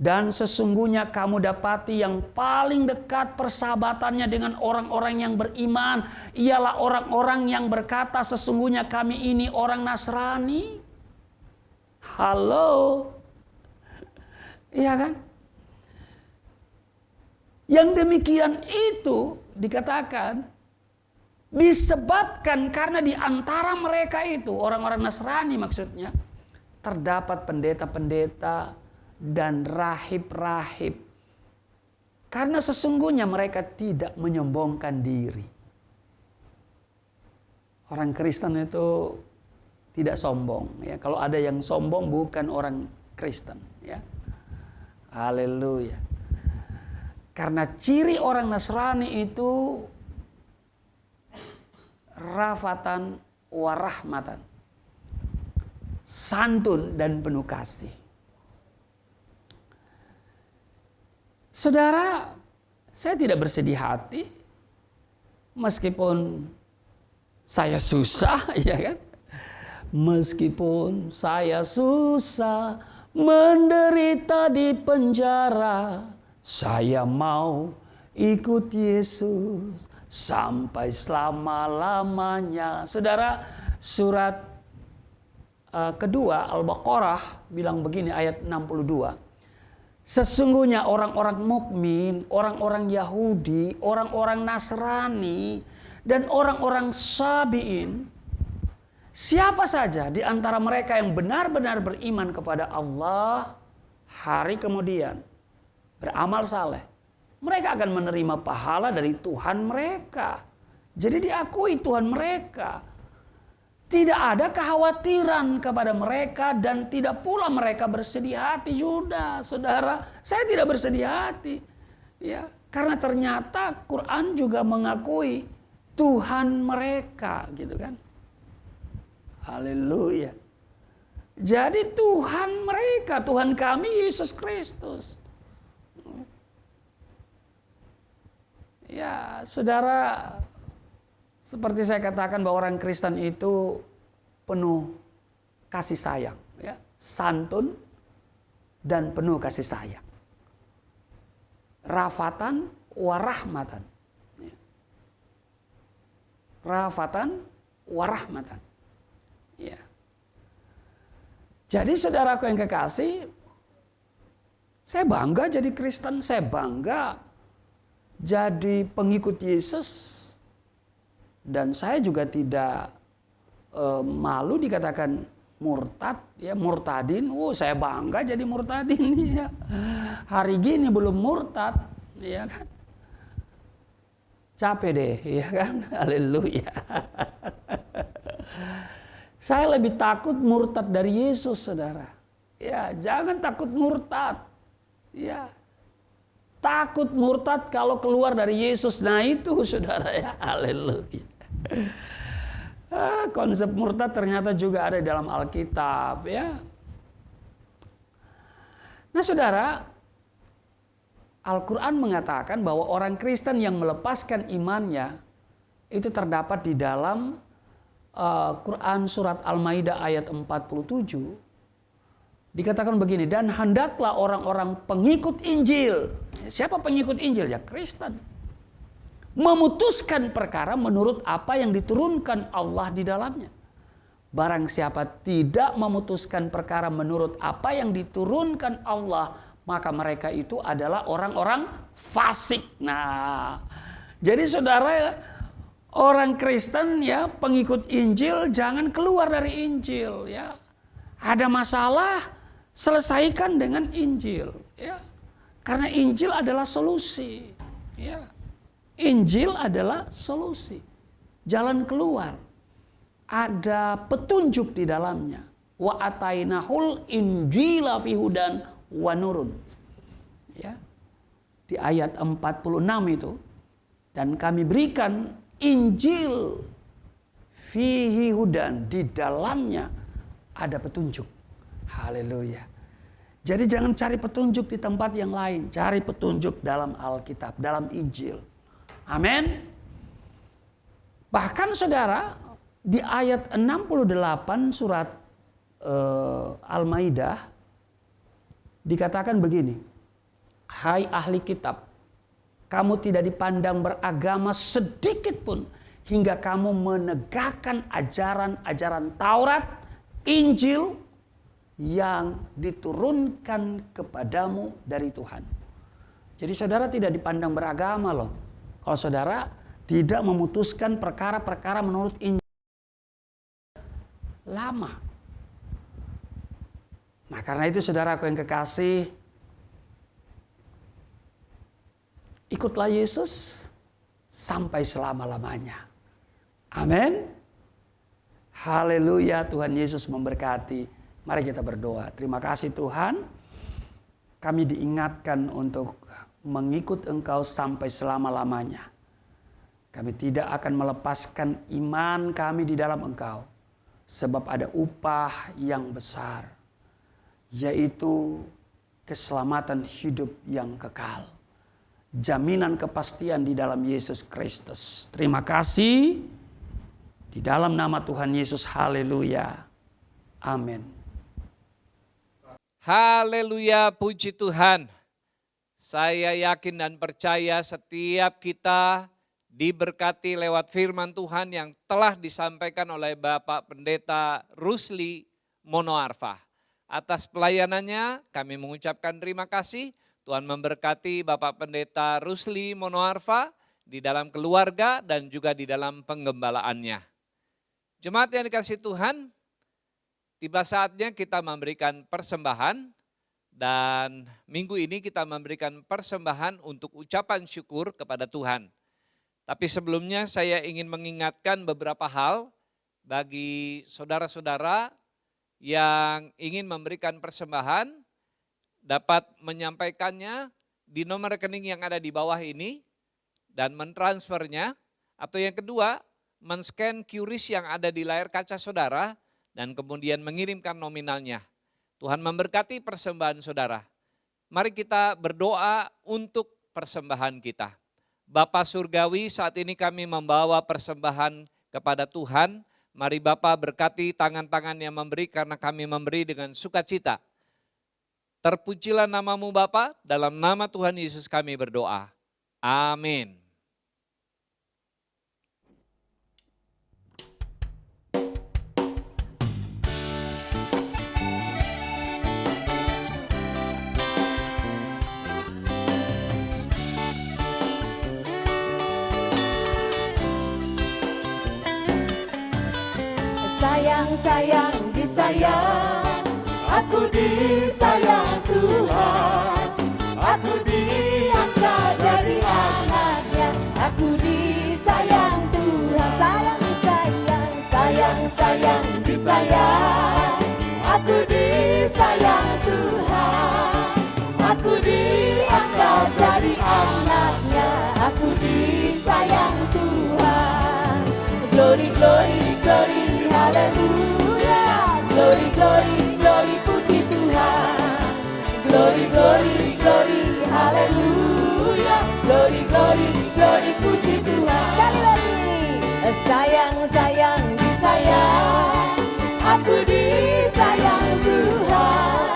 Dan sesungguhnya kamu dapati yang paling dekat persahabatannya dengan orang-orang yang beriman. Ialah orang-orang yang berkata sesungguhnya kami ini orang Nasrani. Halo. Iya kan? Yang demikian itu dikatakan disebabkan karena di antara mereka itu, orang-orang Nasrani maksudnya, terdapat pendeta-pendeta dan rahib-rahib. Karena sesungguhnya mereka tidak menyombongkan diri. Orang Kristen itu tidak sombong. Ya. Kalau ada yang sombong bukan orang Kristen. Ya. Haleluya. Karena ciri orang Nasrani itu rafatan warahmatan, santun dan penuh kasih. Saudara, saya tidak bersedih hati meskipun saya susah, ya kan? Meskipun saya susah menderita di penjara, saya mau ikut Yesus. sampai selama-lamanya. Saudara, surat kedua Al-Baqarah bilang begini ayat 62. Sesungguhnya orang-orang mukmin, orang-orang Yahudi, orang-orang Nasrani, dan orang-orang Sabi'in, siapa saja di antara mereka yang benar-benar beriman kepada Allah, hari kemudian beramal saleh, mereka akan menerima pahala dari Tuhan mereka. Jadi diakui Tuhan mereka. Tidak ada kekhawatiran kepada mereka dan tidak pula mereka bersedih hati. Sudah, saudara, saya tidak bersedih hati. Ya, karena ternyata Quran juga mengakui Tuhan mereka, gitu kan. Haleluya. Jadi Tuhan mereka, Tuhan kami Yesus Kristus. Ya, saudara, seperti saya katakan bahwa orang Kristen itu penuh kasih sayang, ya, santun dan penuh kasih sayang. Rafatan warahmatan. Ya. Rafatan warahmatan. Ya. Jadi saudaraku yang kekasih, saya bangga jadi Kristen, saya bangga jadi pengikut Yesus. Dan saya juga tidak malu dikatakan murtad, ya, murtadin. Oh, saya bangga jadi murtadin, ya. Hari gini belum murtad, ya kan? Capek deh, ya kan? Haleluya. Saya lebih takut murtad dari Yesus, saudara. Ya, jangan takut murtad. Ya, takut murtad kalau keluar dari Yesus. Nah itu, saudara, ya. Haleluya. Konsep murtad ternyata juga ada dalam Alkitab, ya. Nah, saudara, Al-Quran mengatakan bahwa orang Kristen yang melepaskan imannya itu terdapat di dalam Quran surat Al-Maidah ayat 47. Dikatakan begini, dan hendaklah orang-orang pengikut Injil. Siapa pengikut Injil? Ya, Kristen. Memutuskan perkara menurut apa yang diturunkan Allah di dalamnya. Barang siapa tidak memutuskan perkara menurut apa yang diturunkan Allah, maka mereka itu adalah orang-orang fasik. Nah, jadi saudara, orang Kristen, ya, pengikut Injil jangan keluar dari Injil, ya. Ada masalah, selesaikan dengan Injil, ya. Karena Injil adalah solusi, ya. Injil adalah solusi, jalan keluar. Ada petunjuk di dalamnya. Wa atainahul injila fi hudan wa nurun. Ya. Di ayat 46 itu, dan kami berikan Injil fihi hudan, di dalamnya ada petunjuk. Haleluya. Jadi jangan cari petunjuk di tempat yang lain, cari petunjuk dalam Alkitab, dalam Injil. Amin. Bahkan saudara, di ayat 68 surat Al-Maidah dikatakan begini. Hai ahli kitab, kamu tidak dipandang beragama sedikit pun hingga kamu menegakkan ajaran-ajaran Taurat, Injil yang diturunkan kepadamu dari Tuhan. Jadi saudara tidak dipandang beragama loh. Kalau saudara tidak memutuskan perkara-perkara menurut Injil lama. Nah, karena itu saudaraku yang kekasih, ikutlah Yesus sampai selama-lamanya. Amin. Haleluya, Tuhan Yesus memberkati. Mari kita berdoa. Terima kasih Tuhan, kami diingatkan untuk mengikut Engkau sampai selama-lamanya. Kami tidak akan melepaskan iman kami di dalam Engkau, sebab ada upah yang besar, yaitu keselamatan hidup yang kekal. Jaminan kepastian di dalam Yesus Kristus. Terima kasih. Di dalam nama Tuhan Yesus, haleluya. Amin. Haleluya, puji Tuhan. Saya yakin dan percaya setiap kita diberkati lewat firman Tuhan yang telah disampaikan oleh Bapak Pendeta Rusli Monoarfa. Atas pelayanannya kami mengucapkan terima kasih. Tuhan memberkati Bapak Pendeta Rusli Monoarfa di dalam keluarga dan juga di dalam penggembalaannya. Jemaat yang dikasihi Tuhan, tiba saatnya kita memberikan persembahan dan minggu ini kita memberikan persembahan untuk ucapan syukur kepada Tuhan. Tapi sebelumnya saya ingin mengingatkan beberapa hal bagi saudara-saudara yang ingin memberikan persembahan dapat menyampaikannya di nomor rekening yang ada di bawah ini dan mentransfernya. Atau yang kedua, men-scan QRIS yang ada di layar kaca saudara dan kemudian mengirimkan nominalnya. Tuhan memberkati persembahan saudara. Mari kita berdoa untuk persembahan kita. Bapa Surgawi, saat ini kami membawa persembahan kepada Tuhan. Mari Bapa berkati tangan-tangan yang memberi karena kami memberi dengan sukacita. Terpujilah nama-Mu Bapa, dalam nama Tuhan Yesus kami berdoa. Amin. Sayang, disayang, aku disayang Tuhan. Aku diangkat jadi anaknya, aku disayang Tuhan. Sayang, disayang, aku disayang Tuhan. Aku diangkat jadi anaknya, aku disayang Tuhan. Glory, glory, glory, haleluya. Glory, glory, glory, puji Tuhan. Glory, glory, glory, haleluya. Glory, glory, glory, puji Tuhan. Sekali lagi. Sayang, disayang, aku disayang Tuhan.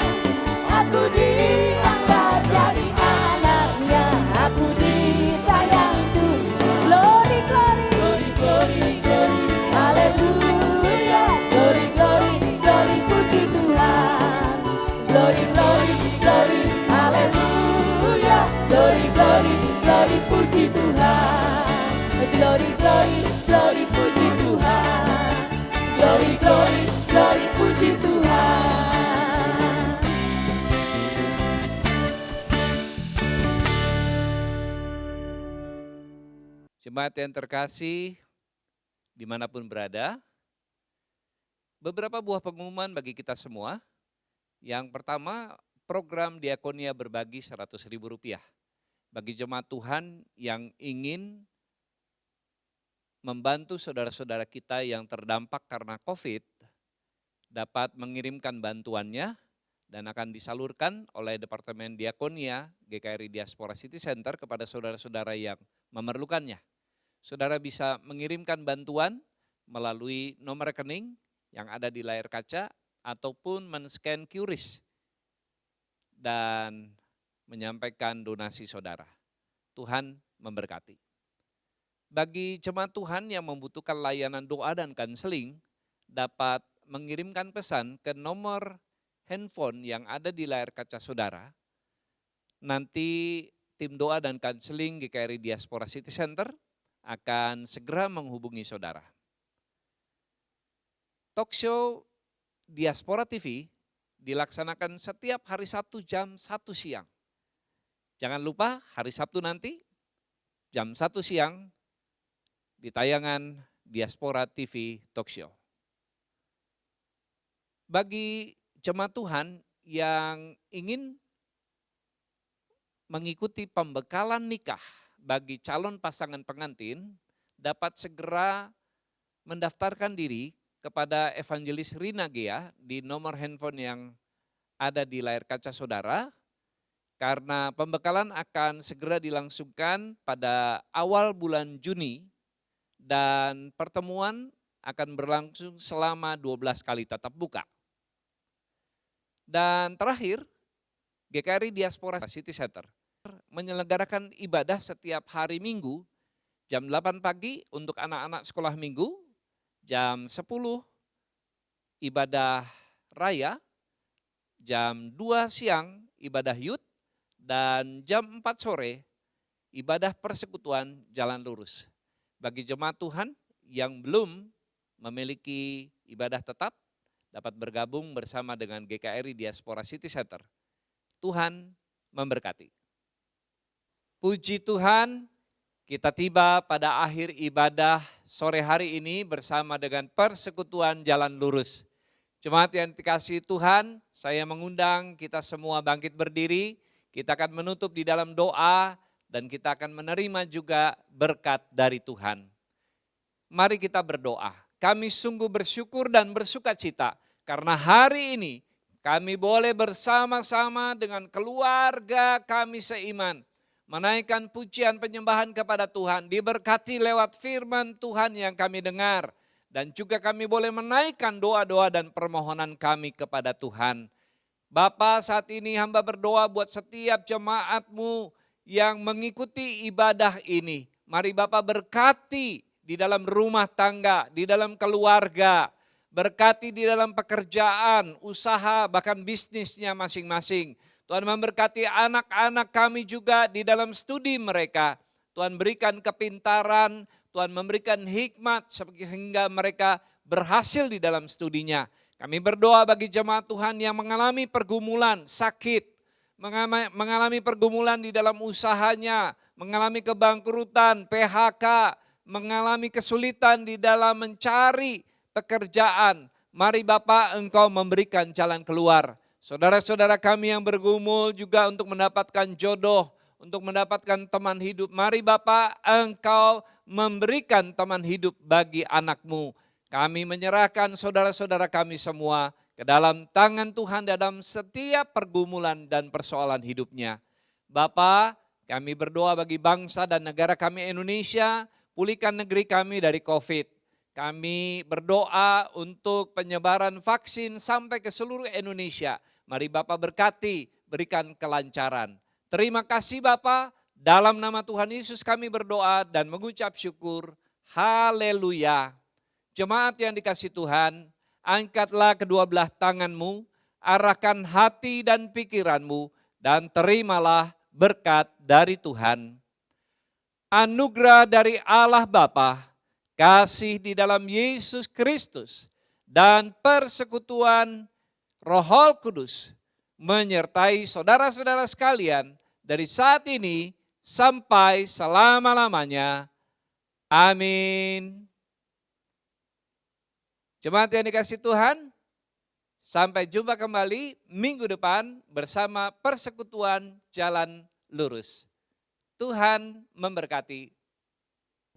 Aku diangkat jadi anaknya, aku disayang Tuhan. Glory, glory, glory, glory, glory, haleluya. Glory, glory, glory, puji Tuhan. Glory, glory, glory, haleluya. Glory, glory, glory, puji Tuhan. Glory, glory, glory, puji Tuhan. Glory, glory, glory, puji Tuhan. Jemaat yang terkasih, dimanapun berada, beberapa buah pengumuman bagi kita semua. Yang pertama, program Diakonia Berbagi Rp100.000. Bagi jemaat Tuhan yang ingin membantu saudara-saudara kita yang terdampak karena COVID, dapat mengirimkan bantuannya dan akan disalurkan oleh Departemen Diakonia GKRI Diaspora City Center kepada saudara-saudara yang memerlukannya. Saudara bisa mengirimkan bantuan melalui nomor rekening yang ada di layar kaca ataupun men-scan QRIS dan menyampaikan donasi saudara. Tuhan memberkati. Bagi jemaat Tuhan yang membutuhkan layanan doa dan konseling, dapat mengirimkan pesan ke nomor handphone yang ada di layar kaca saudara. Nanti tim doa dan konseling GKRI Diaspora City Center akan segera menghubungi saudara. Talkshow Diaspora TV dilaksanakan setiap hari Sabtu jam 1 siang. Jangan lupa hari Sabtu nanti jam 1 siang di tayangan Diaspora TV Talkshow. Bagi jemaat Tuhan yang ingin mengikuti pembekalan nikah bagi calon pasangan pengantin, dapat segera mendaftarkan diri kepada Evangelis Rina Gea di nomor handphone yang ada di layar kaca saudara, karena pembekalan akan segera dilangsungkan pada awal bulan Juni dan pertemuan akan berlangsung selama 12 kali tatap muka. Dan terakhir, GKRI Diaspora City Center menyelenggarakan ibadah setiap hari Minggu Jam 8 pagi untuk anak-anak sekolah minggu, jam 10 ibadah raya, jam 2 siang ibadah youth, dan jam 4 sore ibadah persekutuan jalan lurus. Bagi jemaat Tuhan yang belum memiliki ibadah tetap, dapat bergabung bersama dengan GKRI Diaspora City Center. Tuhan memberkati. Puji Tuhan, kita tiba pada akhir ibadah sore hari ini bersama dengan persekutuan jalan lurus. Jemaat yang dikasihi Tuhan, saya mengundang kita semua bangkit berdiri. Kita akan menutup di dalam doa dan kita akan menerima juga berkat dari Tuhan. Mari kita berdoa. Kami sungguh bersyukur dan bersukacita karena hari ini kami boleh bersama-sama dengan keluarga kami seiman menaikkan pujian penyembahan kepada Tuhan, diberkati lewat firman Tuhan yang kami dengar. Dan juga kami boleh menaikkan doa-doa dan permohonan kami kepada Tuhan. Bapa, saat ini hamba berdoa buat setiap jemaat-Mu yang mengikuti ibadah ini. Mari Bapa berkati di dalam rumah tangga, di dalam keluarga, berkati di dalam pekerjaan, usaha, bahkan bisnisnya masing-masing. Tuhan memberkati anak-anak kami juga di dalam studi mereka. Tuhan berikan kepintaran, Tuhan memberikan hikmat sehingga mereka berhasil di dalam studinya. Kami berdoa bagi jemaat Tuhan yang mengalami pergumulan, sakit, mengalami pergumulan di dalam usahanya, mengalami kebangkrutan, PHK, mengalami kesulitan di dalam mencari pekerjaan. Mari Bapak, Engkau memberikan jalan keluar. Saudara-saudara kami yang bergumul juga untuk mendapatkan jodoh, untuk mendapatkan teman hidup. Mari Bapak, Engkau memberikan teman hidup bagi anak-Mu. Kami menyerahkan saudara-saudara kami semua ke dalam tangan Tuhan dalam setiap pergumulan dan persoalan hidupnya. Bapa, kami berdoa bagi bangsa dan negara kami Indonesia, pulihkan negeri kami dari COVID. Kami berdoa untuk penyebaran vaksin sampai ke seluruh Indonesia. Mari Bapak berkati, berikan kelancaran. Terima kasih Bapak, dalam nama Tuhan Yesus kami berdoa dan mengucap syukur. Haleluya. Jemaat yang dikasihi Tuhan, angkatlah kedua belah tanganmu, arahkan hati dan pikiranmu, dan terimalah berkat dari Tuhan. Anugerah dari Allah Bapa, kasih di dalam Yesus Kristus, dan persekutuan Roh Kudus menyertai saudara-saudara sekalian dari saat ini sampai selama-lamanya. Amin. Jemaat yang dikasihi Tuhan, sampai jumpa kembali minggu depan bersama persekutuan jalan lurus. Tuhan memberkati.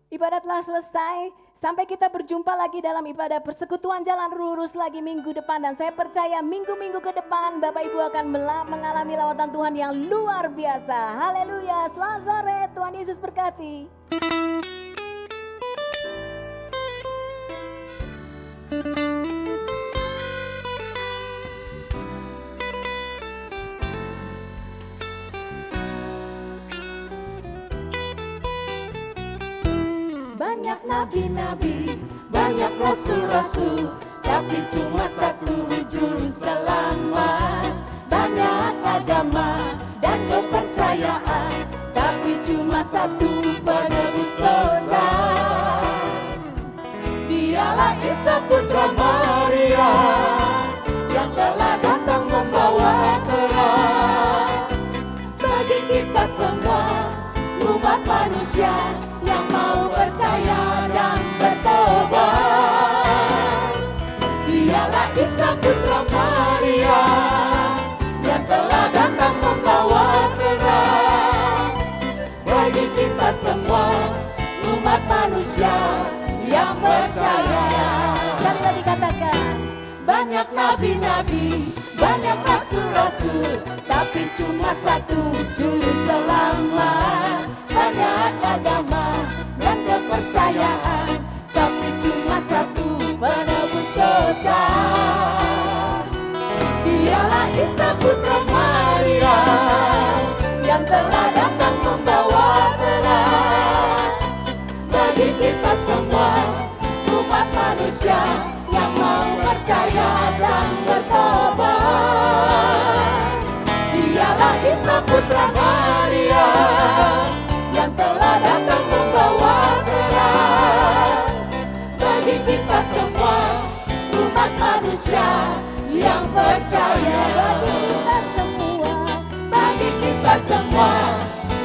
Ibadah telah selesai, sampai kita berjumpa lagi dalam ibadah persekutuan jalan lurus lagi minggu depan. Dan saya percaya minggu-minggu ke depan Bapak Ibu akan mengalami lawatan Tuhan yang luar biasa. Haleluya, selamat sore, Tuhan Yesus berkati. Banyak nabi-nabi, banyak rasul-rasul, tapi cuma satu juru selamat. Banyak agama dan kepercayaan, tapi cuma satu penebus dosa. Dialah Isa Putra Maria, yang telah datang membawa terang bagi kita semua umat manusia yang mau percaya dan bertobat. Dialah Isa Putra Maria, yang telah datang membawa terang bagi kita semua umat manusia yang percaya. Sekali lagi katakan, banyak nabi-nabi, banyak rasul-rasul, tapi cuma satu juru selamat. Banyak agama dan kepercayaan, tapi cuma satu penebus dosa. Dialah Isa Putra Maria, yang telah datang membawa terang Putra Maria yang telah datang membawa terang bagi kita semua umat manusia yang percaya. Bagi kita semua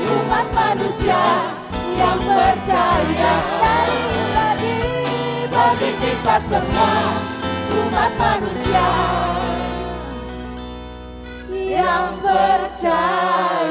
umat manusia yang percaya. Bagi kita semua umat manusia yang percaya.